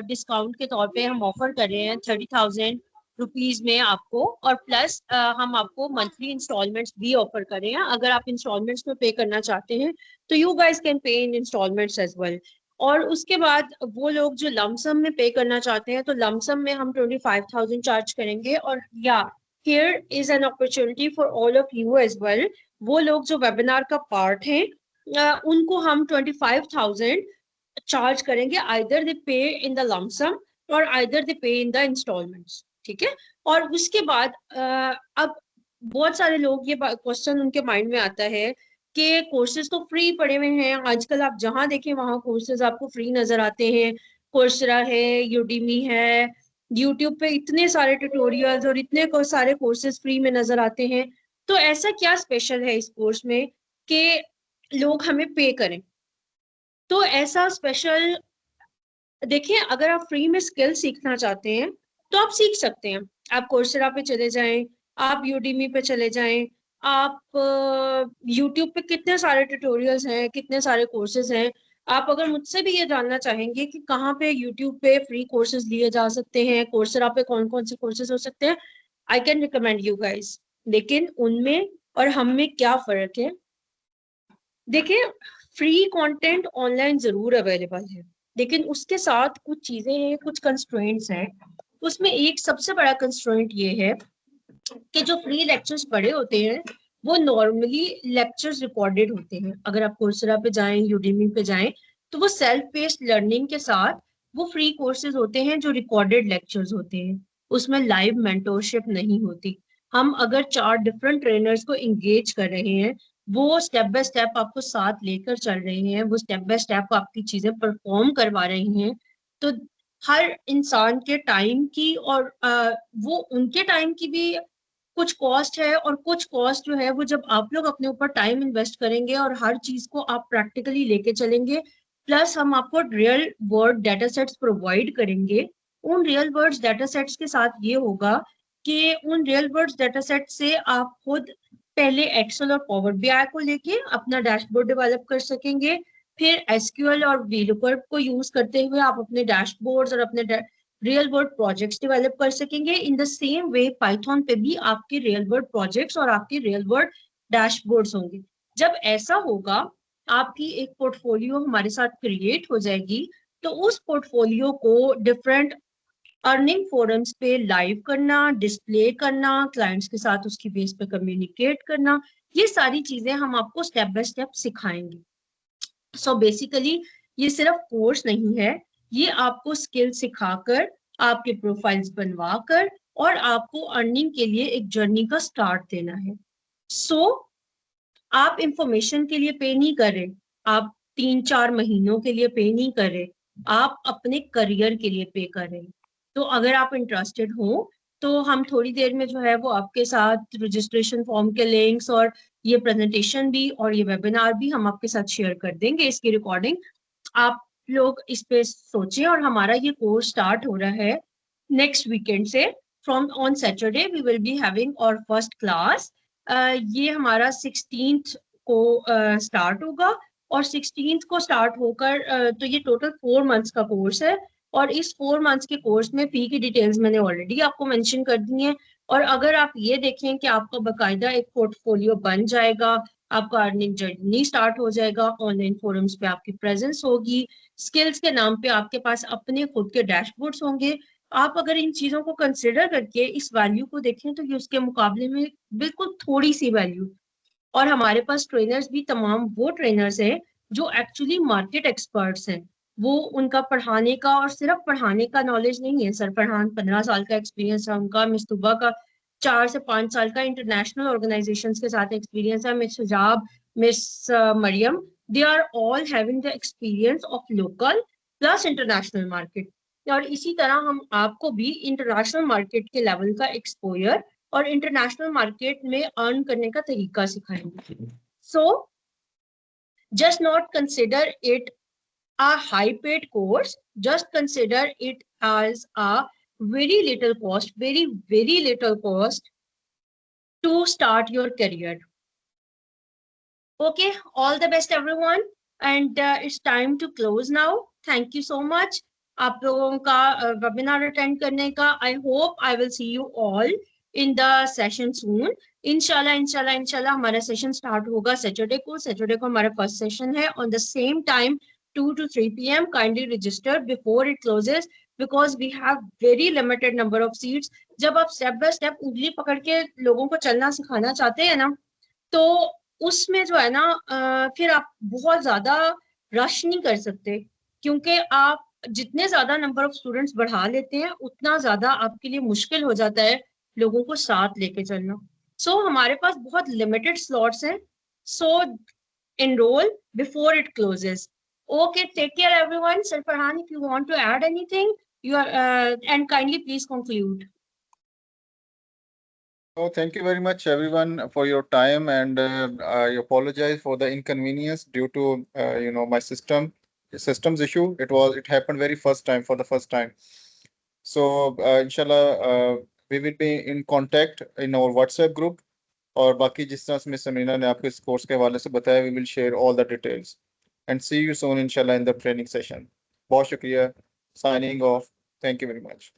डिस्काउंट के तौर पे हम ऑफर कर रहे हैं 30,000 रुपीज में आपको, और प्लस हम आपको मंथली इंस्टॉलमेंट्स भी ऑफर कर रहे हैं. अगर आप इंस्टॉलमेंट्स में पे करना चाहते हैं तो you guys can pay in installments as well. और उसके बाद वो लोग जो लमसम में पे करना चाहते हैं तो लमसम में हम 25,000 चार्ज करेंगे. और या here is an opportunity for all of you as well. वो लोग जो वेबिनार का पार्ट हैं उनको हम 25,000 चार्ज करेंगे, आइदर दे पे इन द लमसम और आइदर दे पे इन द इंस्टॉलमेंट्स. ठीक है. और उसके बाद अब बहुत सारे लोग ये क्वेश्चन उनके माइंड में आता है कि कोर्सेज तो फ्री पड़े हुए हैं आजकल, आप जहां देखें वहां कोर्सेज आपको फ्री नजर आते हैं. कोर्सेरा है, यूडीमी है, यूट्यूब पे इतने सारे ट्यूटोरियल्स और इतने सारे कोर्सेज फ्री में नजर आते हैं. तो ऐसा क्या स्पेशल है इस कोर्स में कि लोग हमें पे करें? तो ऐसा स्पेशल देखिए, अगर आप फ्री में स्किल सीखना चाहते हैं तो आप सीख सकते हैं. आप कोर्सेरा पे चले जाएं, आप यूडीमी पे चले जाएं, आप यूट्यूब पे कितने सारे ट्यूटोरियल्स हैं, कितने सारे कोर्सेज हैं. आप अगर मुझसे भी ये जानना चाहेंगे कि कहाँ पे यूट्यूब पे फ्री कोर्सेज लिए जा सकते हैं, कोर्सेरा पे कौन कौन से कोर्सेज हो सकते हैं, I can recommend you guys. लेकिन उनमें और हम में क्या फर्क है? देखिए, फ्री कंटेंट ऑनलाइन जरूर अवेलेबल है लेकिन उसके साथ कुछ चीजें हैं, कुछ कंस्ट्रेंट्स हैं. उसमें एक सबसे बड़ा कंस्ट्रेंट ये है कि जो फ्री लेक्चर्स पढ़े होते हैं वो नॉर्मली लेक्चर्स रिकॉर्डेड होते हैं. अगर आप कोर्सेरा पे जाएं, यूडीमी पे जाएं तो वो सेल्फ बेस्ड लर्निंग के साथ वो फ्री कोर्सेज होते हैं जो रिकॉर्डेड लेक्चर्स होते हैं. उसमें लाइव मेंटोरशिप नहीं होती. हम अगर 4 डिफरेंट ट्रेनर्स को एंगेज कर रहे हैं, वो स्टेप बाय स्टेप आपको साथ लेकर चल रहे हैं, वो स्टेप बाय स्टेप आपकी चीजें परफॉर्म करवा रहे हैं. तो हर इंसान के टाइम की और वो उनके टाइम की भी कुछ कॉस्ट है और कुछ कॉस्ट जो है वो जब आप लोग अपने ऊपर टाइम इन्वेस्ट करेंगे और हर चीज को आप प्रैक्टिकली लेके चलेंगे, प्लस हम आपको real world data sets provide करेंगे. उन रियल वर्ल्ड डाटा सेट्स के साथ ये होगा कि उन रियल वर्ल्ड डाटा सेट से आप खुद पहले एक्सेल और पावर बीआई को लेके अपना डैशबोर्ड डेवलप कर सकेंगे. फिर एसक्यूएल और वीलुकर को यूज करते हुए आप अपने डैशबोर्ड्स और अपने रियल वर्ल्ड प्रोजेक्ट्स डेवलप कर सकेंगे. In the same way Python पे भी आपके रियल वर्ल्ड प्रोजेक्ट्स और आपके रियल वर्ल्ड डैशबोर्ड्स होंगे. जब ऐसा होगा, आपकी एक पोर्टफोलियो हमारे साथ क्रिएट हो जाएगी. तो उस पोर्टफोलियो को डिफरेंट अर्निंग फोरम्स पे लाइव करना, डिस्प्ले करना, क्लाइंट्स के साथ उसकी बेस पे कम्युनिकेट करना, ये सारी चीजें हम आपको स्टेप बाय स्टेप सिखाएंगे। सो बेसिकली ये सिर्फ कोर्स नहीं है, ये आपको स्किल सिखाकर, आपके प्रोफाइल्स बनवाकर और आपको अर्निंग के लिए एक जर्नी का स्टार्ट देना है। सो आप इंफॉर्मेशन के लिए पे नहीं कर रहे, आप 3-4 महीनों के लिए पे नहीं कर रहे, आप अपने करियर के लिए पे कर रहे हैं। तो अगर आप इंटरेस्टेड हो तो हम थोड़ी देर में जो है वो आपके साथ रजिस्ट्रेशन फॉर्म के लिंक्स और ये प्रेजेंटेशन भी और ये वेबिनार भी हम आपके साथ शेयर कर देंगे, इसकी रिकॉर्डिंग। आप लोग इस पे सोचें, और हमारा ये कोर्स स्टार्ट हो रहा है नेक्स्ट वीकेंड से। From on Saturday we will be having our first class. ये हमारा 16th को स्टार्ट होगा, और 16th को स्टार्ट होकर तो ये टोटल 4 मंथ्स का कोर्स है। और इस 4 मंथ्स के कोर्स में फी की डिटेल्स मैंने ऑलरेडी आपको मेंशन कर दी है। और अगर आप ये देखें कि आपका बाकायदा एक पोर्टफोलियो बन जाएगा, आपका अर्निंग जर्नी स्टार्ट हो जाएगा, ऑनलाइन फोरम्स पे आपकी प्रेजेंस होगी, स्किल्स के नाम पे आपके पास अपने खुद के डैशबोर्ड्स होंगे, आप अगर इन चीजों को कंसिडर करके इस वैल्यू को देखें तो ये उसके मुकाबले में बिल्कुल थोड़ी सी वैल्यू। और हमारे पास ट्रेनर्स भी तमाम वो ट्रेनर्स हैं जो एक्चुअली मार्केट एक्सपर्ट्स हैं। वो उनका पढ़ाने का और सिर्फ पढ़ाने का नॉलेज नहीं है। सर फरहान 15 साल का एक्सपीरियंस है उनका, मिस तुबा का 4 से 5 साल का इंटरनेशनल ऑर्गेनाइजेशंस के साथ एक्सपीरियंस है, miss Hijab, miss Maryam, they are all having the experience of local plus international market. और इसी तरह हम आपको भी इंटरनेशनल मार्केट के लेवल का एक्सपोजर और इंटरनेशनल मार्केट में अर्न करने का तरीका सिखाएंगे। So just not consider it a high paid course, just consider it as a very little cost, very little cost to start your career. Okay, all the best everyone, and it's time to close now. Thank you so much आप लोगों का webinar attend करने का। I hope I will see you all in the session soon. इंशाल्लाह हमारा session start होगा Saturday को हमारा फर्स्ट सेशन है on the same time 2 to 3 p.m. Kindly register before it closes because we have very limited number of seats. जब आप step by step उंगली पकड़ के लोगों को चलना सिखाना चाहते हैं ना, तो उसमें जो है ना फिर आप बहुत ज्यादा रश नहीं कर सकते, क्योंकि आप जितने ज्यादा नंबर ऑफ स्टूडेंट्स बढ़ा लेते हैं उतना ज्यादा आपके लिए मुश्किल हो जाता है लोगों को साथ लेके चलना। सो हमारे पास बहुत लिमिटेड स्लॉट्स हैं, सो enroll before it closes. Okay, take care everyone. Sir Farhan, if you want to add anything, you are and kindly please conclude. Oh, thank you very much everyone for your time, and I apologize for the inconvenience due to my systems issue. It happened for the first time. So inshallah we will be in contact in our WhatsApp group, और बाकी जिस तरह miss Samina ने आपके इस course के हवाले से बताया, we will share all the details and see you soon inshallah in the training session. बहुत शुक्रिया, signing off. Thank you very much.